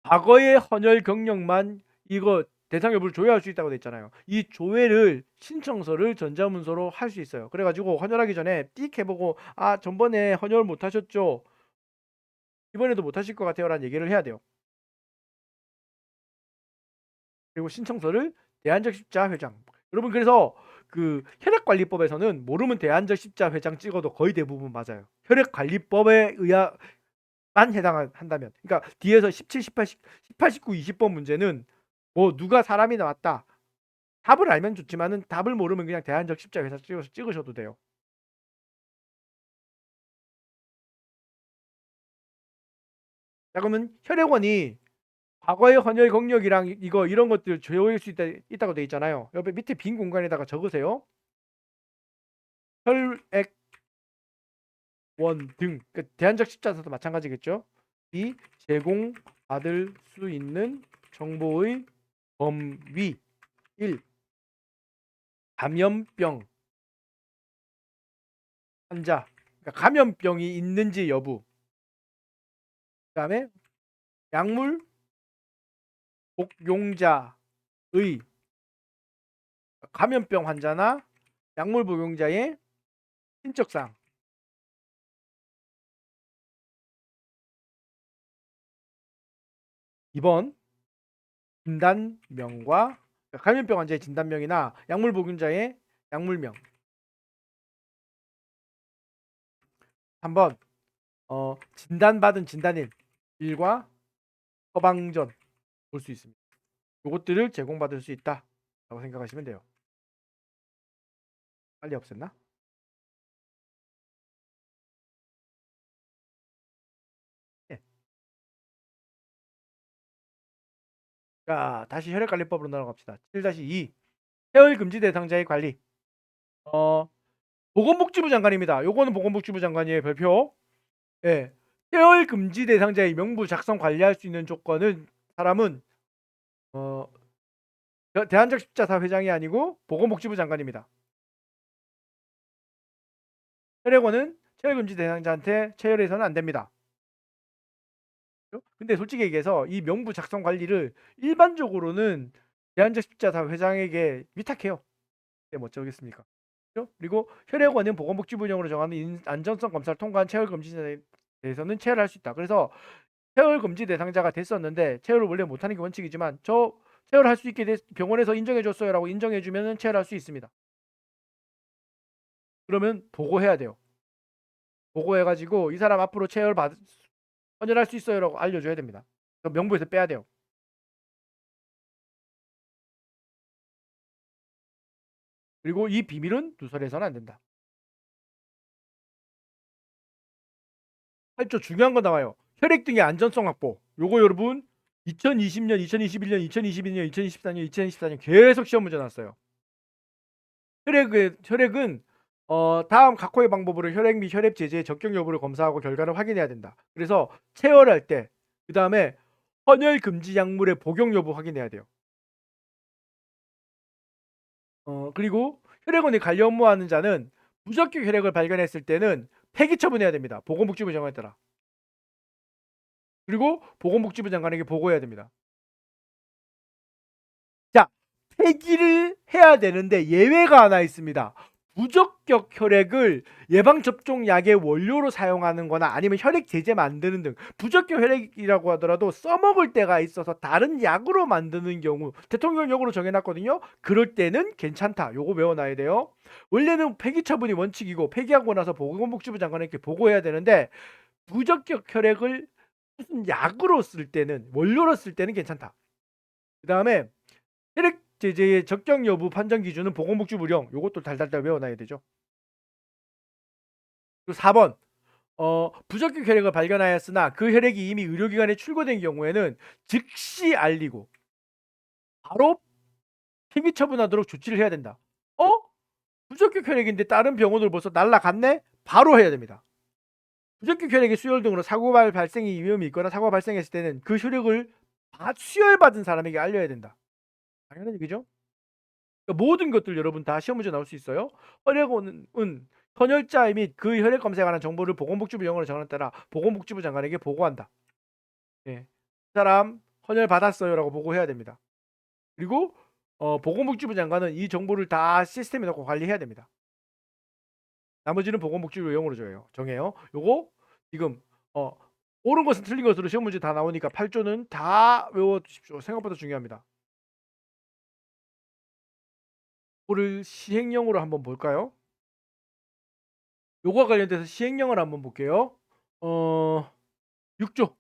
S1: 과거의 헌혈 경력만 이거 대상 여부를 조회할 수 있다고 돼 있잖아요. 이 조회를 신청서를 전자문서로 할 수 있어요. 그래가지고 헌혈하기 전에 띡 해보고 아, 전번에 헌혈 못 하셨죠? 이번에도 못 하실 것 같아요라는 얘기를 해야 돼요. 그리고 신청서를 대한적 십자회장. 여러분, 그래서 그 혈액관리법에서는 모르면 대한적 십자회장 찍어도 거의 대부분 맞아요. 혈액관리법에 의한 만 해당한다면. 그러니까 뒤에서 17, 18, 18, 19, 20번 문제는 뭐 누가 사람이 나왔다. 답을 알면 좋지만은 답을 모르면 그냥 대한적 십자회사 찍으셔도 돼요. 자, 그러면 혈액원이 과거의 헌혈 경력이랑 이거 이런 것들 조회할 수 있다고 돼 있잖아요. 옆에 밑에 빈 공간에다가 적으세요. 혈액원 등, 그러니까 대한적 십자사도 마찬가지겠죠. 이 제공받을 수 있는 정보의 범위 1. 감염병 환자, 그러니까 감염병이 있는지 여부. 그다음에 약물 복용자의 감염병 환자나 약물 복용자의 신적사항. 2번 진단명과 감염병 환자의 진단명이나 약물 복용자의 약물명. 3번 진단받은 진단일 일과 처방전 볼 수 있습니다. 이것들을 제공받을 수 있다라고 생각하시면 돼요. 빨리 없앴나? 네. 자, 다시 혈액관리법으로 넘어갑시다. 7-2 혈금지 대상자의 관리. 어, 보건복지부 장관입니다. 요거는 보건복지부 장관이에요. 별표. 예. 혈금지 대상자의 명부 작성 관리할 수 있는 조건은 사람은 어, 대한적 십자사 회장이 아니고 보건복지부 장관입니다. 혈액원은 체열금지 대상자한테 체열해서는 안 됩니다. 근데 솔직히 얘기해서 이 명부 작성 관리를 일반적으로는 대한적 십자사 회장에게 위탁해요. 네, 뭐 어쩌겠습니까? 그렇죠? 그리고 혈액원은 보건복지부 운영으로 정하는 안전성 검사를 통과한 체열금지자에 대해서는 체열할 수 있다. 그래서 체열금지 대상자가 됐었는데 체열을 원래 못하는 게 원칙이지만 저 체열할 수 있게 병원에서 인정해줬어요라고 인정해주면 체열할 수 있습니다. 그러면 보고해야 돼요. 보고해가지고 이 사람 앞으로 헌혈할 수 있어요라고 알려줘야 됩니다. 명부에서 빼야 돼요. 그리고 이 비밀은 누설해서는 안 된다. 8조 중요한 거 나와요. 혈액 등의 안전성 확보. 요거 여러분 2020년, 2021년, 2022년, 2024년, 2024년 계속 시험 문제 나왔어요. 혈액은 다음 각호의 방법으로 혈액 및 혈액 제제의 적격 여부를 검사하고 결과를 확인해야 된다. 그래서 체열할 때, 그 다음에 헌혈 금지 약물의 복용 여부 확인해야 돼요. 그리고 혈액원에 관리 업무하는 자는 부적격 혈액을 발견했을 때는 폐기 처분해야 됩니다. 보건복지부 장관에 따라. 그리고 보건복지부 장관에게 보고해야 됩니다. 자, 폐기를 해야 되는데 예외가 하나 있습니다. 무적격 혈액을 예방접종약의 원료로 사용하는 거나 아니면 혈액 제제 만드는 등 부적격 혈액이라고 하더라도 써먹을 때가 있어서 다른 약으로 만드는 경우 대통령령으로 정해놨거든요. 그럴 때는 괜찮다. 요거 외워놔야 돼요. 원래는 폐기 처분이 원칙이고 폐기하고 나서 보건복지부 장관에게 보고해야 되는데 부적격 혈액을 무슨 약으로 쓸 때는 원료로 쓸 때는 괜찮다. 그 다음에 혈액 제제의 적격 여부 판정 기준은 보건복지부령 요것도 달달달 외워놔야 되죠. 그리고 4번 부적격 혈액을 발견하였으나 그 혈액이 이미 의료기관에 출고된 경우에는 즉시 알리고 바로 폐기 처분하도록 조치를 해야 된다. 부적격 혈액인데 다른 병원으로 벌써 날라갔네? 바로 해야 됩니다. 부적격 혈액의 수혈 등으로 사고발 발생의 위험이 있거나 사고가 발생했을 때는 그 혈액을 수혈받은 사람에게 알려야 된다. 당연한 얘기죠. 그러니까 모든 것들 여러분 다 시험 문제 나올 수 있어요. 혈액은 헌혈자 및 그 혈액 검사에 관한 정보를 보건복지부 영어로 정하에 따라 보건복지부 장관에게 보고한다. 예. 그 사람 헌혈 받았어요라고 보고해야 됩니다. 그리고 보건복지부 장관은 이 정보를 다 시스템에 넣고 관리해야 됩니다. 나머지는 보건복지부 영어로 정해요. 요거 지금 옳은 것은 틀린 것으로 시험 문제 다 나오니까 8조는 다 외워두십시오. 생각보다 중요합니다. 이거를 시행령으로 한번 볼까요? 요거와 관련돼서 시행령을 한번 볼게요. 6조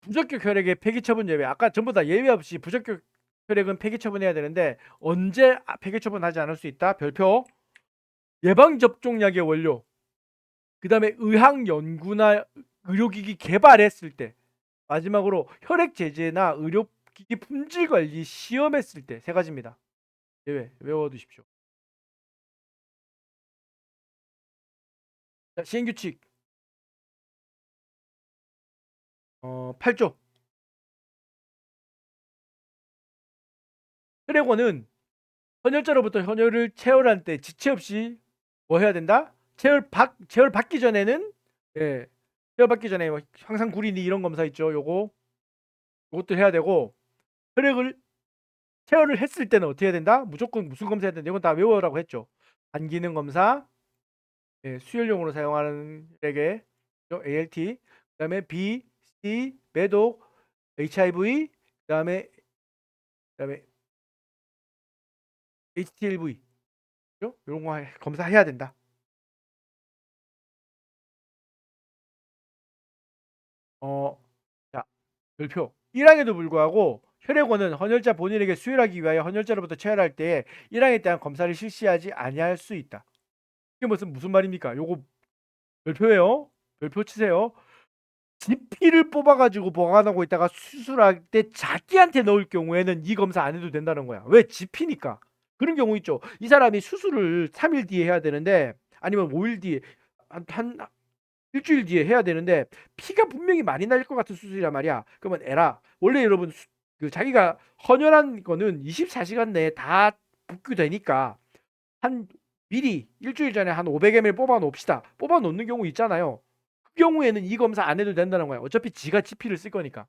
S1: 부적격 혈액의 폐기 처분 예외. 아까 전부 다 예외 없이 부적격 혈액은 폐기 처분해야 되는데 언제 폐기 처분하지 않을 수 있다? 별표. 예방 접종약의 원료. 그다음에 의학 연구나 의료기기 개발했을 때. 마지막으로 혈액 제제나 의료기기 품질 관리 시험했을 때 세 가지입니다. 예외 외워두십시오. 자, 시행규칙 8조. 혈액원은 헌혈자로부터 헌혈을 체열할 때 지체 없이 뭐 해야 된다? 체열 받기 전에는 체열 받기 전에 뭐 항상 구리니 이런 검사 있죠. 요것도 해야 되고 혈액을 체열을 했을 때는 어떻게 해야 된다? 무조건 무슨 검사 해야 된다. 이건 다 외워라고 했죠. 반기능 검사, 수혈용으로 사용하는 혈액에 ALT, 그다음에 B, C, 매독, HIV, 그다음에 HTLV 이런 거 검사해야 된다. 자, 별표. 1항에도 불구하고 혈액원은 헌혈자 본인에게 수혈하기 위하여 헌혈자로부터 체열할 때에 1항에 대한 검사를 실시하지 아니할 수 있다. 이게 무슨 말입니까? 요거 별표예요. 별표 치세요. 지피를 뽑아가지고 보관하고 있다가 수술할 때 자기한테 넣을 경우에는 이 검사 안 해도 된다는 거야. 왜? 지피니까. 그런 경우 있죠. 이 사람이 수술을 3일 뒤에 해야 되는데 아니면 5일 뒤에 한 일주일 뒤에 해야 되는데 피가 분명히 많이 날 것 같은 수술이란 말이야. 그러면 에라. 원래 여러분 그 자기가 헌혈한 거는 24시간 내에 다 복구되니까 한 미리 일주일 전에 한 500ml 뽑아 놓읍시다. 뽑아 놓는 경우 있잖아요. 그 경우에는 이 검사 안 해도 된다는 거야. 어차피 지가 지피를 쓸 거니까.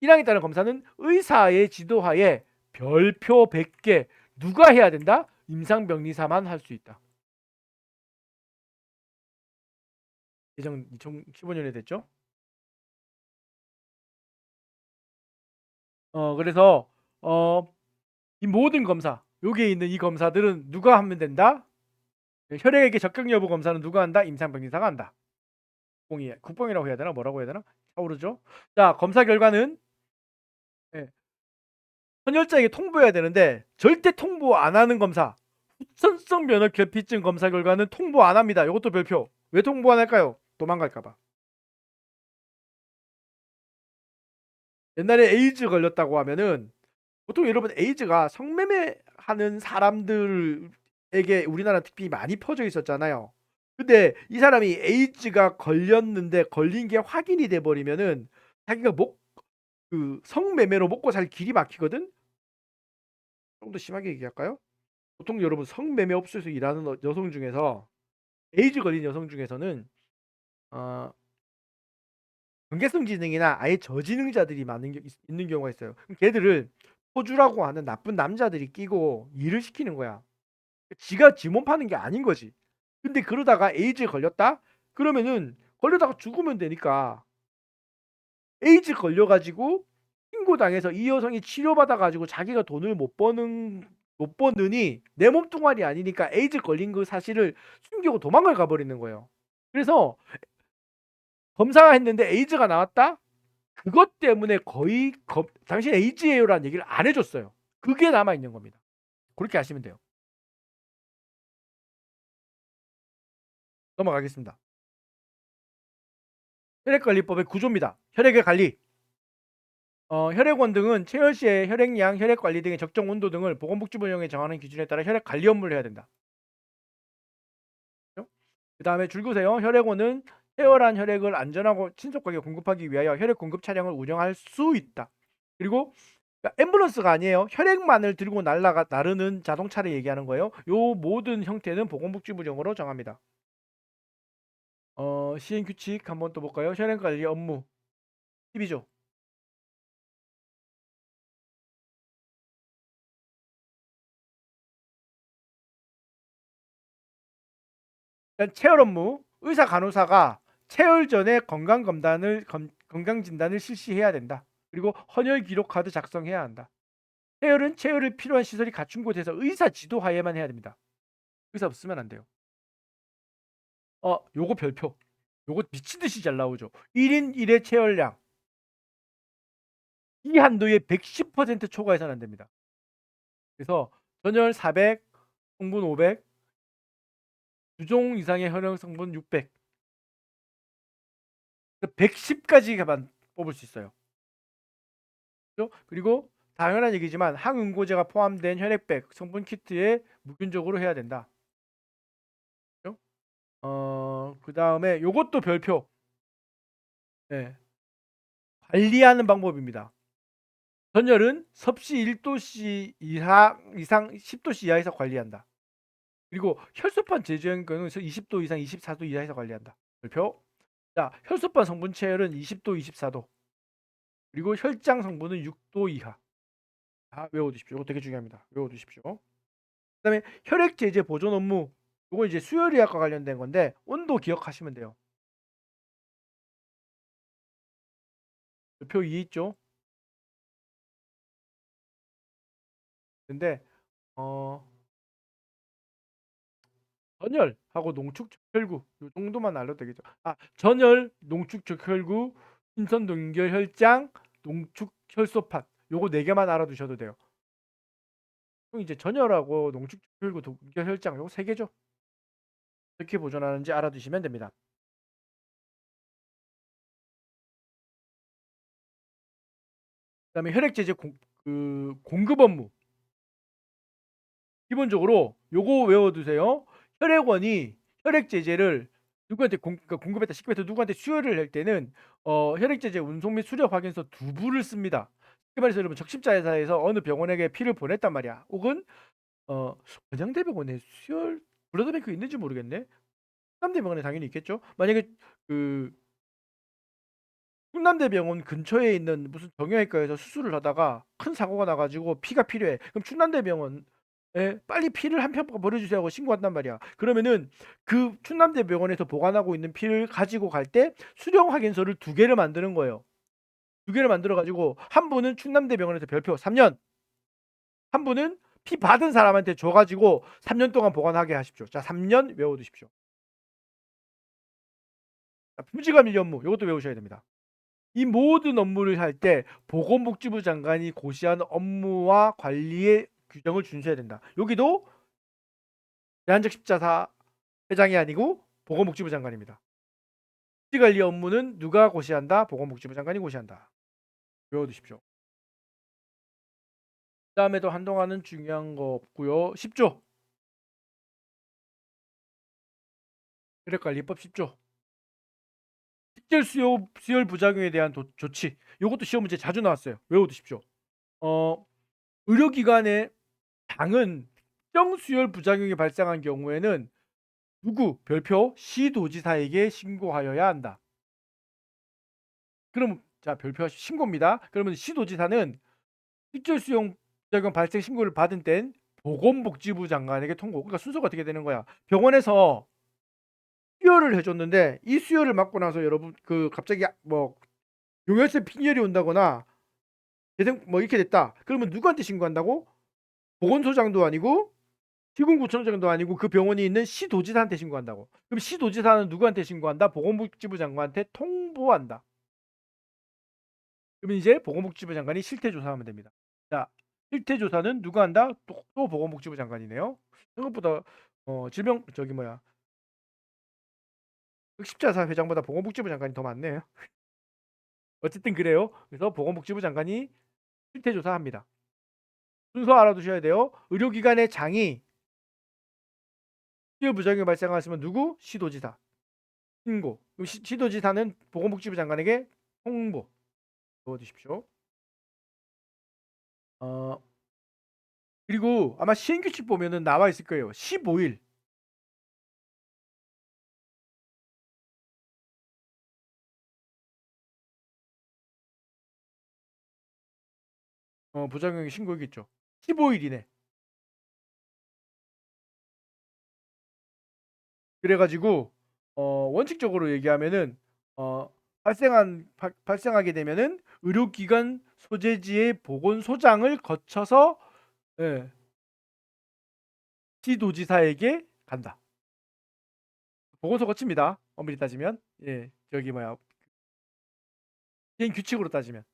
S1: 1항에 따른 검사는 의사의 지도하에 별표 100개 누가 해야 된다? 임상병리사만 할 수 있다. 예정 2015년에 됐죠. 그래서 이 모든 검사 여기에 있는 이 검사들은 누가 하면 된다? 혈액의 적격 여부 검사는 누가 한다? 임상병리사가 한다. 국뽕이라고 해야 되나? 뭐라고 해야 되나? 차오르죠. 자, 검사 결과는 헌혈자에게 통보해야 되는데 절대 통보 안 하는 검사. 후천성 면역 결핍증 검사 결과는 통보 안 합니다. 이것도 별표. 왜 통보 안 할까요? 도망갈까봐. 옛날에 에이즈 걸렸다고 하면은 보통 여러분 에이즈가 성매매하는 사람들에게 우리나라 특히 많이 퍼져 있었잖아요. 근데 이 사람이 에이즈가 걸렸는데 걸린 게 확인이 돼 버리면은 자기가 그 성매매로 먹고 살 길이 막히거든. 좀 더 심하게 얘기할까요? 보통 여러분 성매매 업소에서 일하는 여성 중에서 에이즈 걸린 여성 중에서는 어, 경계성 지능이나 아예 저지능자들이 있는 경우가 있어요. 그럼 걔들을 호주라고 하는 나쁜 남자들이 끼고 일을 시키는 거야. 지가 지 몸 파는 게 아닌 거지. 근데 그러다가 에이즈에 걸렸다? 그러면은 걸려다가 죽으면 되니까 에이즈 걸려가지고 신고당해서 이 여성이 치료받아가지고 자기가 돈을 못 버느니 내 몸뚱아리 아니니까 에이즈 걸린 그 사실을 숨기고 도망을 가버리는 거예요. 그래서 검사가 했는데 에이즈가 나왔다? 그것 때문에 거의 당신 에이즈예요라는 얘기를 안 해줬어요. 그게 남아있는 겁니다. 그렇게 하시면 돼요. 넘어가겠습니다. 혈액관리법의 구조입니다. 혈액의 관리. 혈액원 등은 체열 시의 혈액량, 혈액관리 등의 적정 온도 등을 보건복지부령에 정하는 기준에 따라 혈액 관리 업무를 해야 된다. 그 다음에 줄거세요. 혈액원은 체열한 혈액을 안전하고 신속하게 공급하기 위하여 혈액 공급 차량을 운영할 수 있다. 그리고 앰뷸런스가 아니에요. 혈액만을 들고 나르는 자동차를 얘기하는 거예요. 요 모든 형태는 보건복지부령으로 정합니다. 시행 규칙 한번 또 볼까요? 혈액 관리 업무 12조. 일단 체열 업무. 의사 간호사가 체열 전에 건강 진단을 실시해야 된다. 그리고 헌혈 기록 카드 작성해야 한다. 체열은 체열을 필요한 시설이 갖춘 곳에서 의사 지도하에만 해야 됩니다. 의사 없으면 안 돼요. 요거 별표. 요거 미친 듯이 잘 나오죠. 1인 1의 체열량. 이 한도에 110% 초과해서는 안 됩니다. 그래서 전열 400, 성분 500, 주종 이상의 혈액 성분 600. 110까지만 뽑을 수 있어요. 그렇죠? 그리고 당연한 얘기지만 항응고제가 포함된 혈액백 성분 키트에 무균적으로 해야 된다. 그렇죠? 그 다음에 요것도 별표. 네. 관리하는 방법입니다. 전열은 섭씨 1도씨 이상 10도씨 이하에서 관리한다. 그리고 혈소판 제조한 경우는 20도 이상 24도 이하에서 관리한다. 별표. 자, 혈소판 성분 체열은 20도 24도. 그리고 혈장 성분은 6도 이하. 다 외워두십시오. 이거 되게 중요합니다. 외워두십시오. 그다음에 혈액 제제 보존 업무. 이거 이제 수혈의학과 관련된 건데 온도 기억하시면 돼요. 표 2 있죠. 근데 전열하고 농축 적혈구 요 정도만 알려도 되겠죠. 전열, 농축 적혈구, 신선 동결 혈장, 농축 혈소판 요거 4개만 알아두셔도 돼요. 그럼 이제 전열하고 농축 적혈구, 동결 혈장 요거 3개죠. 어떻게 보존하는지 알아두시면 됩니다. 그다음에 혈액 제제 공급 업무. 기본적으로 요거 외워두세요. 혈액원이 혈액 제제를 누구한테 그러니까 공급했다 식급했다 누구한테 수혈을 할 때는 혈액 제제 운송 및 수령 확인서 2부를 씁니다. 쉽게 말해서 여러분 적십자회사에서 어느 병원에게 피를 보냈단 말이야. 혹은 건양대병원에 수혈 블러드뱅크 있는지 모르겠네. 충남대병원에 당연히 있겠죠. 만약에 그 충남대병원 근처에 있는 무슨 정형외과에서 수술을 하다가 큰 사고가 나가지고 피가 필요해. 그럼 충남대병원 빨리 피를 한 편 보내주세요 하고 신고한단 말이야. 그러면은 그 충남대병원에서 보관하고 있는 피를 가지고 갈 때 수령 확인서를 2개를 만드는 거예요. 2개를 만들어 가지고 한 분은 충남대병원에서 별표 3년, 한 분은 피 받은 사람한테 줘가지고 3년 동안 보관하게 하십시오. 자, 3년 외워두십시오. 부지감 일리 업무 이것도 외우셔야 됩니다. 이 모든 업무를 할 때 보건복지부 장관이 고시한 업무와 관리의 규정을 준수해야 된다. 여기도 대한적 십자사 회장이 아니고 보건복지부 장관입니다. 복지관리 업무는 누가 고시한다? 보건복지부 장관이 고시한다. 외워두십시오. 그 다음에도 한동안은 중요한 거 없고요. 10조. 혈액관리법 10조. 식별 수혈 부작용에 대한 조치. 이것도 시험 문제 자주 나왔어요. 외워두십시오. 의료기관의 당은 특정 수혈 부작용이 발생한 경우에는 누구 별표 시도지사에게 신고하여야 한다. 그럼 자 별표 신고입니다. 그러면 시도지사는 부작용 발생 신고를 받은 땐 보건복지부 장관에게 통보. 그러니까 순서가 어떻게 되는 거야? 병원에서 수혈을 해줬는데 이 수혈을 맞고 나서 여러분 그 갑자기 뭐 용혈性빈혈이 온다거나 재생 뭐 이렇게 됐다. 그러면 누구한테 신고한다고? 보건소장도 아니고 시군구청장도 아니고 그 병원이 있는 시도지사한테 신고한다고. 그럼 시도지사는 누구한테 신고한다? 보건복지부 장관한테 통보한다. 그러면 이제 보건복지부 장관이 실태조사하면 됩니다. 자, 실태조사는 누가 한다? 또 보건복지부 장관이네요. 생각보다 질병 저기 뭐야 흑십자사 회장보다 보건복지부 장관이 더 많네요. 어쨌든 그래요. 그래서 보건복지부 장관이 실태조사합니다. 순서 알아두셔야 돼요. 의료기관의 장이 수요 부작용이 발생하시면 누구? 시도지사. 신고. 그럼 시도지사는 보건복지부 장관에게 통보. 넣어주십시오. 어, 그리고 아마 시행규칙 보면은 나와 있을 거예요. 15일. 부작용이 신고겠죠. 15일 이내. 그래가지고 원칙적으로 얘기하면은 발생하게 되면은 의료기관 소재지의 보건소장을 거쳐서 예, 시도지사에게 간다. 보건소 거칩니다. 엄밀히 따지면 예 저기 뭐야 시행 규칙으로 따지면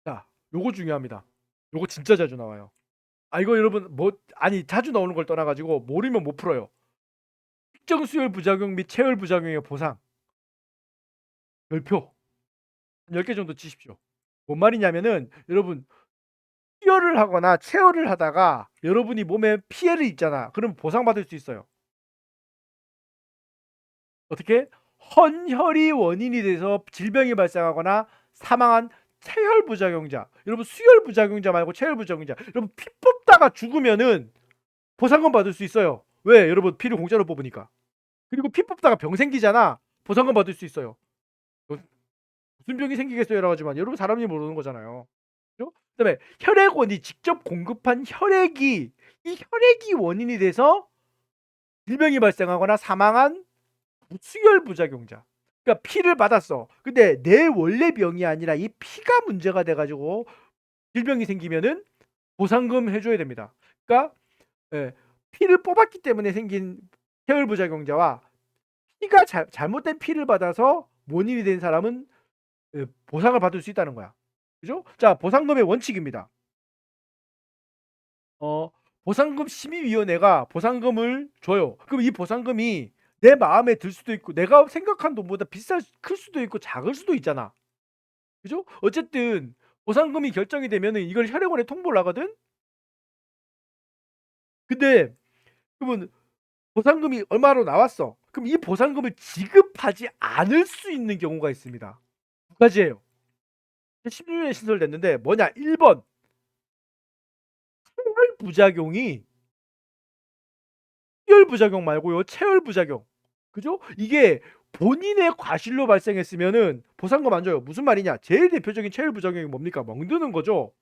S1: 자 요거 중요합니다. 요거 진짜 자주 나와요. 아 이거 여러분 뭐 아니 자주 나오는 걸 떠나가지고 모르면 못 풀어요. 특정 수혈 부작용 및 체열 부작용의 보상 별표 한 10개 정도 치십시오. 뭔 말이냐면은 여러분 수혈을 하거나 체열을 하다가 여러분이 몸에 피해를 입잖아. 그럼 보상받을 수 있어요. 어떻게? 헌혈이 원인이 돼서 질병이 발생하거나 사망한 체혈 부작용자. 여러분 수혈 부작용자 말고 체혈 부작용자. 여러분 피 뽑다가 죽으면은 보상금 받을 수 있어요. 왜? 여러분 피를 공짜로 뽑으니까. 그리고 피 뽑다가 병 생기잖아. 보상금 받을 수 있어요. 무슨 병이 생기겠어요라고 하지만 여러분 사람이 모르는 거잖아요. 그죠? 그다음에 혈액원이 직접 공급한 혈액이 이 혈액이 원인이 돼서 질병이 발생하거나 사망한 수혈 부작용자. 그러니까 피를 받았어. 근데 내 원래 병이 아니라 이 피가 문제가 돼가지고 질병이 생기면은 보상금 해줘야 됩니다. 그러니까 예, 피를 뽑았기 때문에 생긴 혈 부작용자와 피가 잘못된 피를 받아서 원인이 된 사람은 보상을 받을 수 있다는 거야. 그죠? 자, 보상금의 원칙입니다. 보상금 심의위원회가 보상금을 줘요. 그럼 이 보상금이 내 마음에 들 수도 있고 내가 생각한 돈보다 클 수도 있고 작을 수도 있잖아. 그죠? 어쨌든 보상금이 결정이 되면은 이걸 혈액원에 통보를 하거든. 근데 그러면 보상금이 얼마로 나왔어. 그럼 이 보상금을 지급하지 않을 수 있는 경우가 있습니다. 두 가지예요. 16년에 신설됐는데 뭐냐? 1번 체열 부작용이 수혈 부작용 말고요. 체열 부작용. 그죠? 이게 본인의 과실로 발생했으면은 보상금 안 줘요. 무슨 말이냐? 제일 대표적인 체열 부작용이 뭡니까? 멍드는 거죠.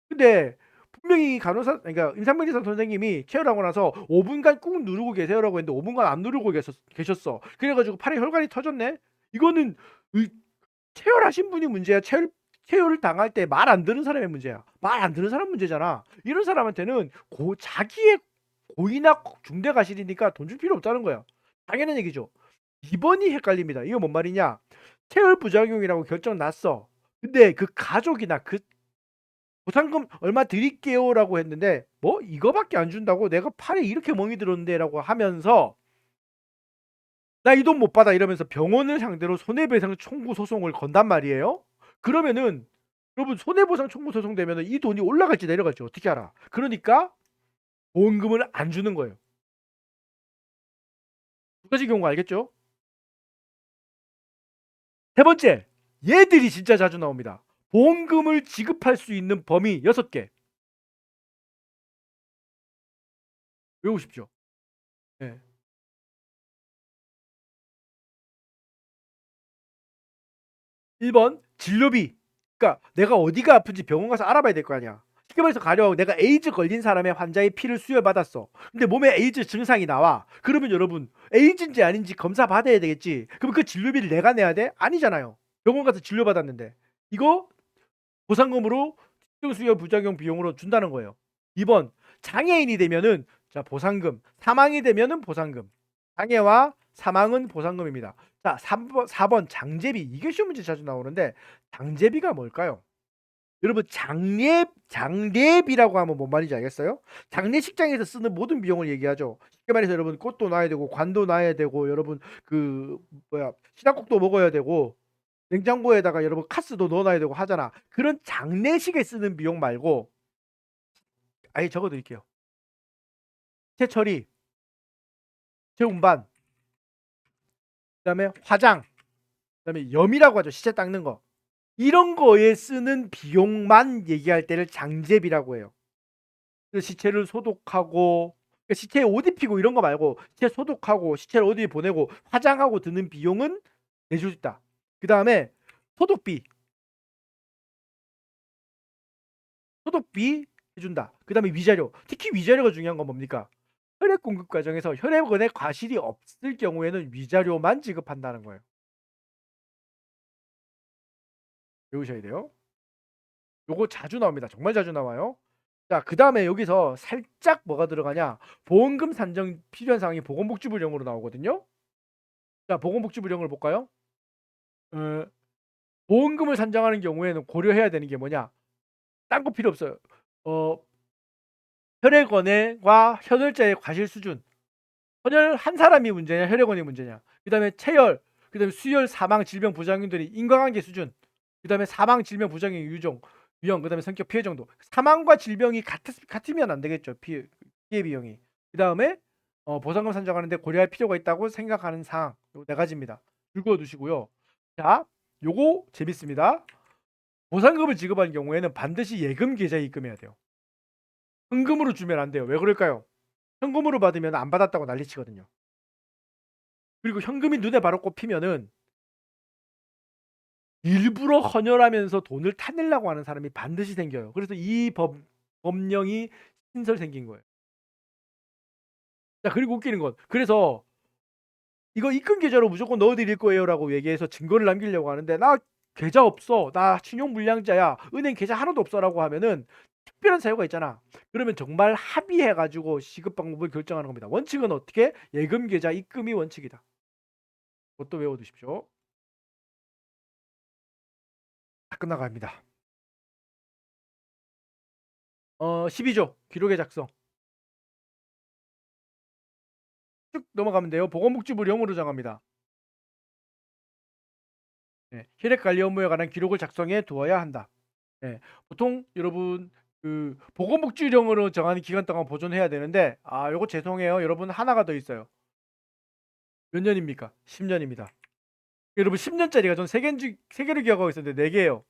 S1: 근데 분명히 간호사 그러니까 임상병리사 선생님이 체열하고 나서 5분간 꾹 누르고 계세요라고 했는데 5분간 안 누르고 계셨어. 그래가지고 팔에 혈관이 터졌네. 이거는 체열하신 분이 문제야. 체열을 당할 때 말 안 듣는 사람의 문제야. 말 안 듣는 사람 문제잖아. 이런 사람한테는 자기의 고의나 중대 과실이니까 돈 줄 필요 없다는 거야. 당연한 얘기죠. 2번이 헷갈립니다. 이거 뭔 말이냐? 체열 부작용이라고 결정 났어. 근데 그 가족이나 그 보상금 얼마 드릴게요라고 했는데 뭐 이거밖에 안 준다고 내가 팔에 이렇게 멍이 들었는데라고 하면서 나 이 돈 못 받아 이러면서 병원을 상대로 손해배상 청구 소송을 건단 말이에요. 그러면은 여러분 손해보상 청구 소송 되면은 이 돈이 올라갈지 내려갈지 어떻게 알아? 그러니까 보험금을 안 주는 거예요. 두 가지 경우 알겠죠? 세 번째, 얘들이 진짜 자주 나옵니다. 보험금을 지급할 수 있는 범위 6개. 외우십시오. 네. 1번 진료비. 그러니까 내가 어디가 아픈지 병원 가서 알아봐야 될 거 아니야. 쉽게 말해서 가령 내가 에이즈 걸린 사람의 환자의 피를 수혈받았어. 근데 몸에 에이즈 증상이 나와. 그러면 여러분 에이즈인지 아닌지 검사 받아야 되겠지. 그럼 그 진료비를 내가 내야 돼? 아니잖아요. 병원 가서 진료받았는데. 이거 보상금으로 특정 수혈 부작용 비용으로 준다는 거예요. 2번 장애인이 되면은 자 보상금, 사망이 되면은 보상금. 장애와 사망은 보상금입니다. 자 4번 장제비. 이게 시험 문제 자주 나오는데 장제비가 뭘까요? 여러분 장례비라고 하면 뭔 말인지 알겠어요? 장례식장에서 쓰는 모든 비용을 얘기하죠. 쉽게 말해서 여러분 꽃도 놔야 되고 관도 놔야 되고 여러분 그 뭐야 시장국도 먹어야 되고 냉장고에다가 여러분 카스도 넣어놔야 되고 하잖아. 그런 장례식에 쓰는 비용 말고 아예 적어드릴게요. 시체 처리, 시체 운반, 그다음에 화장, 그다음에 염이라고 하죠. 시체 닦는 거. 이런 거에 쓰는 비용만 얘기할 때를 장제비라고 해요. 그래서 시체를 소독하고 그러니까 시체에 옷 입히고 이런 거 말고 시체 소독하고 시체를 어디 보내고 화장하고 드는 비용은 내줄 수 있다. 그 다음에 소독비 해준다. 그 다음에 위자료. 특히 위자료가 중요한 건 뭡니까? 혈액 공급 과정에서 혈액원에 과실이 없을 경우에는 위자료만 지급한다는 거예요. 외우셔야 돼요. 요거 자주 나옵니다. 정말 자주 나와요. 자, 그 다음에 여기서 살짝 뭐가 들어가냐? 보험금 산정 필요한 사항이 보건복지부령으로 나오거든요. 자, 보건복지부령을 볼까요? 어, 보험금을 산정하는 경우에는 고려해야 되는 게 뭐냐? 딴 거 필요 없어요. 어, 혈액원과 혈혈자의 과실 수준. 헌혈 한 사람이 문제냐, 혈액원이 문제냐. 그다음에 체열, 그다음에 수혈, 사망, 질병, 부작용들이 인과관계 수준. 그다음에 사망, 질병, 부작용 유종, 유형, 그다음에 성격 피해 정도. 사망과 질병이 같으면 안 되겠죠. 피해 비용이. 그다음에 보상금 산정하는데 고려할 필요가 있다고 생각하는 사항. 요 네 가지입니다. 읽어 두시고요. 자, 요거 재밌습니다. 보상금을 지급하는 경우에는 반드시 예금 계좌에 입금해야 돼요. 현금으로 주면 안 돼요. 왜 그럴까요? 현금으로 받으면 안 받았다고 난리치거든요. 그리고 현금이 눈에 바로 꼽히면은 일부러 헌혈하면서 돈을 타내려고 하는 사람이 반드시 생겨요. 그래서 이 법령이 신설 생긴 거예요. 자, 그리고 웃기는 건 그래서 이거 입금 계좌로 무조건 넣어드릴 거예요라고 얘기해서 증거를 남기려고 하는데 나 계좌 없어, 나 신용불량자야, 은행 계좌 하나도 없어라고 하면은 특별한 사유가 있잖아. 그러면 정말 합의해가지고 시급 방법을 결정하는 겁니다. 원칙은 어떻게? 예금 계좌 입금이 원칙이다. 그것도 외워두십시오. 다 끝나갑니다. 12조 기록의 작성 쭉 넘어가면 돼요. 보건복지부령으로 정합니다. 네, 혈액 관리 업무에 관한 기록을 작성해 두어야 한다. 네, 보통 여러분 그 보건복지령으로 정하는 기간 동안 보존해야 되는데 요거 죄송해요. 여러분 하나가 더 있어요. 몇 년입니까? 10년입니다. 여러분 10년짜리가 전 3개를 기억하고 있었는데 4개예요.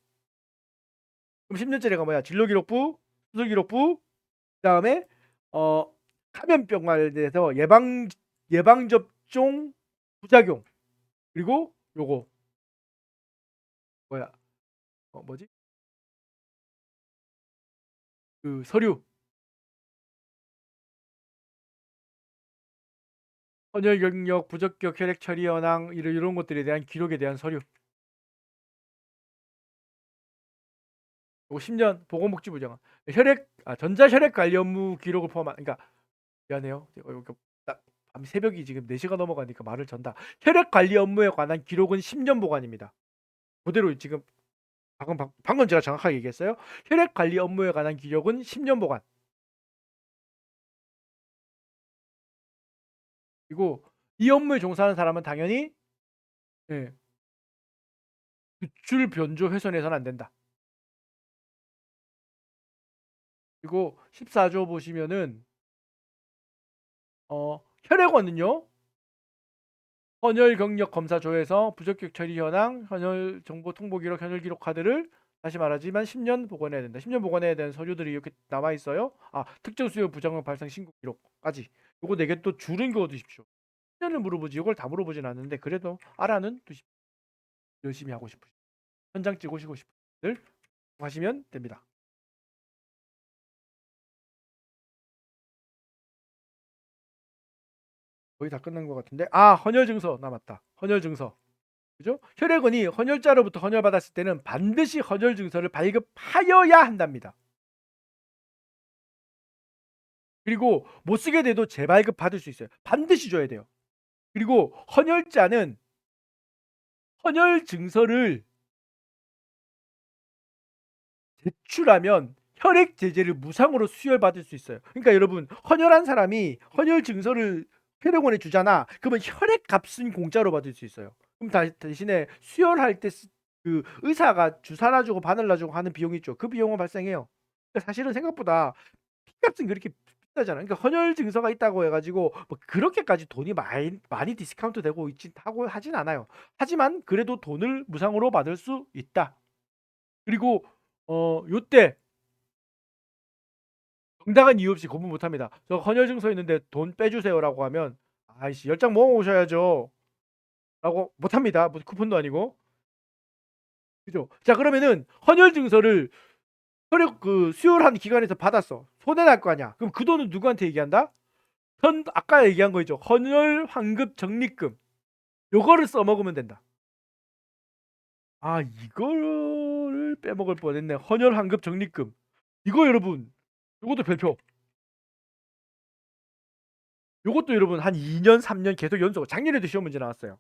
S1: 그럼 10년짜리가 뭐야? 진료기록부, 수술기록부, 그다음에 어 감염병 관련돼서 예방접종 부작용 그리고 요거 뭐야? 뭐지? 그 서류, 헌혈 경력, 부적격 혈액 처리 현황 이런 것들에 대한 기록에 대한 서류. 요거 10년 보건복지부 정한 전자 혈액 관리 업무 기록을 포함한 그러니까 미안해요. 밤 새벽이 지금 4시가 넘어가니까 말을 전다. 혈액 관리 업무에 관한 기록은 10년 보관입니다. 그대로 지금 방금 제가 정확하게 얘기했어요. 혈액 관리 업무에 관한 기록은 10년 보관. 그리고 이 업무에 종사하는 사람은 당연히 예, 유출 변조 훼손해서는 안 된다. 그리고 14조 보시면은 혈액원은요. 헌혈 경력 검사 조에서 부적격 처리 현황, 헌혈 정보 통보 기록, 헌혈 기록 카드를 다시 말하지만 10년 보관해야 된다. 10년 보관해야 되는 서류들이 이렇게 남아 있어요. 특정 수요 부정응 발생 신고 기록까지. 요거 4개 또 줄은 그어 두십시오. 10년을 물어보지 이걸 다 물어보진 않는데 그래도 알아는 두십시오. 열심히 하고 싶으시 현장 찍으시고 싶은 분들 하시면 됩니다. 거의 다 끝난 것 같은데, 헌혈 증서 남았다. 헌혈 증서. 그죠? 혈액원이 헌혈자로부터 헌혈받았을 때는 반드시 헌혈 증서를 발급하여야 한답니다. 그리고 못 쓰게 돼도 재발급 받을 수 있어요. 반드시 줘야 돼요. 그리고 헌혈자는 헌혈 증서를 제출하면 혈액 제제를 무상으로 수혈받을 수 있어요. 그러니까 여러분, 헌혈한 사람이 헌혈 증서를 혈액원에 주잖아. 그러면 혈액 값은 공짜로 받을 수 있어요. 그럼 대신에 수혈할 때 그 의사가 주사 놔주고 바늘 놔주고 하는 비용이 있죠. 그 비용은 발생해요. 그러니까 사실은 생각보다 피값은 그렇게 비싸잖아. 그러니까 헌혈 증서가 있다고 해가지고 뭐 그렇게까지 돈이 많이 디스카운트 되고 있진 하고 하진 않아요. 하지만 그래도 돈을 무상으로 받을 수 있다. 그리고 요때 정당한 이유 없이 거부 못합니다. 저 헌혈 증서 있는데 돈 빼주세요라고 하면 아이씨 10장 모아 오셔야죠. 라고 못합니다. 무슨 쿠폰도 아니고. 그죠? 자, 그러면은 헌혈 증서를 혈액 수혈한 기관에서 받았어. 손해 날 거 아니야. 그럼 그 돈은 누구한테 얘기한다? 아까 얘기한 거 있죠. 헌혈 환급 적립금. 요거를 써먹으면 된다. 이거를 빼먹을 뻔했네. 헌혈 환급 적립금. 이거 여러분, 요것도 별표. 요것도 여러분 한 2년, 3년 계속 연속. 작년에도 시험 문제 나왔어요.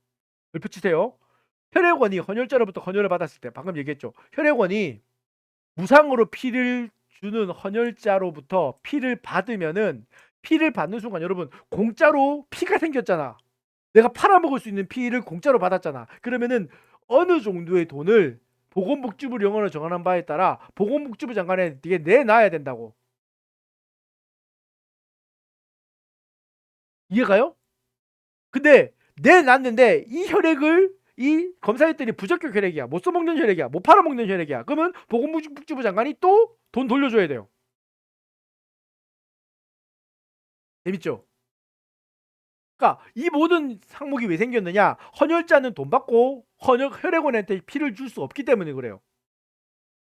S1: 별표 치세요. 혈액원이 헌혈자로부터 헌혈을 받았을 때 방금 얘기했죠. 혈액원이 무상으로 피를 주는 헌혈자로부터 피를 받으면은 피를 받는 순간 여러분 공짜로 피가 생겼잖아. 내가 팔아먹을 수 있는 피를 공짜로 받았잖아. 그러면은 어느 정도의 돈을 보건복지부 영어로 정하는 바에 따라 보건복지부 장관에 이게 내놔야 된다고. 이해가요? 근데 내놨는데 이 혈액을 이 검사했더니 부적격 혈액이야. 못 써먹는 혈액이야. 못 팔아먹는 혈액이야. 그러면 보건복지부 장관이 또 돈 돌려줘야 돼요. 재밌죠? 그러니까 이 모든 항목이 왜 생겼느냐? 헌혈자는 돈 받고 혈액원한테 피를 줄 수 없기 때문에 그래요.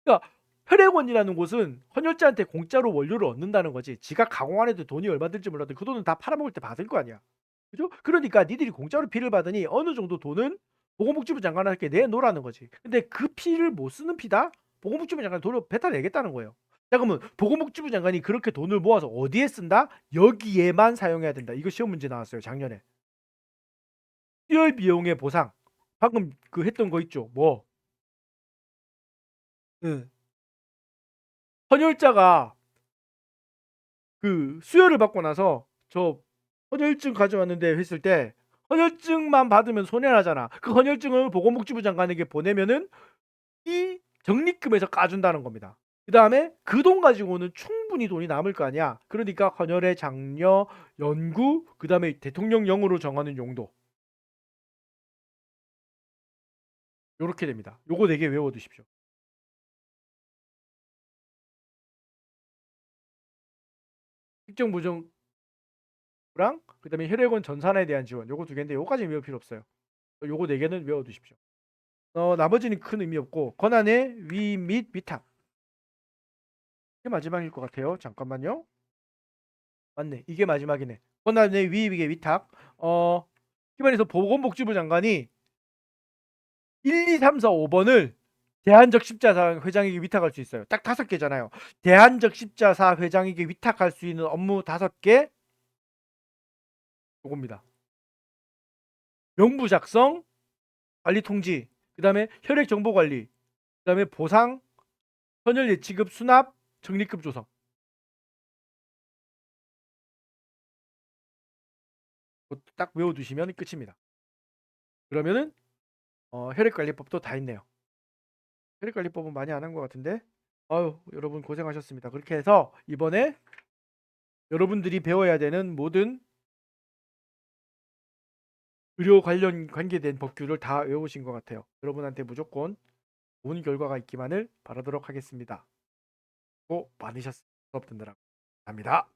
S1: 그러니까 혈액원이라는 곳은 헌혈자한테 공짜로 원료를 얻는다는 거지. 지가 가공 안 해도 돈이 얼마 들지 몰라도 그 돈은 다 팔아먹을 때 받을 거 아니야. 그죠? 그러니까 니들이 공짜로 피를 받으니 어느 정도 돈은 보건복지부 장관한테 내놓으라는 거지. 근데 그 피를 못 쓰는 피다? 보건복지부 장관이 돈을 뱉어내겠다는 거예요. 자, 그러면 보건복지부 장관이 그렇게 돈을 모아서 어디에 쓴다? 여기에만 사용해야 된다. 이거 시험 문제 나왔어요, 작년에. 수혈 비용의 보상. 방금 그 했던 거 있죠. 뭐? 응. 헌혈자가 그 수혈을 받고 나서 저 헌혈증 가져왔는데 했을 때 헌혈증만 받으면 손해나잖아. 그 헌혈증을 보건복지부 장관에게 보내면은 이 적립금에서 까준다는 겁니다. 그 다음에 그 돈 가지고는 충분히 돈이 남을 거 아니야. 그러니까 헌혈의 장려, 연구, 그 다음에 대통령령으로 정하는 용도. 요렇게 됩니다. 요거 4개 외워두십시오. 특정 부정랑 그 다음에 혈액원 전산에 대한 지원. 요거 2개인데 요거까지는 외울 필요 없어요. 요거 4개는 외워두십시오. 나머지는 큰 의미 없고 권한의 위 및 위탁. 이게 마지막일 것 같아요. 잠깐만요. 맞네. 이게 마지막이네. 권한의 위 및 위탁. 기반에서 보건복지부 장관이 1, 2, 3, 4, 5번을 대한적 십자사 회장에게 위탁할 수 있어요. 딱 5개잖아요. 대한적 십자사 회장에게 위탁할 수 있는 업무 5개. 요겁니다. 명부 작성, 관리 통지, 그 다음에 혈액 정보 관리, 그 다음에 보상, 헌혈 예치급 수납, 적립금 조성. 딱 외워두시면 끝입니다. 그러면은 혈액관리법도 다 있네요. 혈액관리법은 많이 안 한 것 같은데. 아유, 여러분 고생하셨습니다. 그렇게 해서 이번에 여러분들이 배워야 되는 모든 의료 관련 관계된 법규를 다 외우신 것 같아요. 여러분한테 무조건 좋은 결과가 있기만을 바라도록 하겠습니다. 고 많으셨습니다. 수업 듣느라 감사합니다.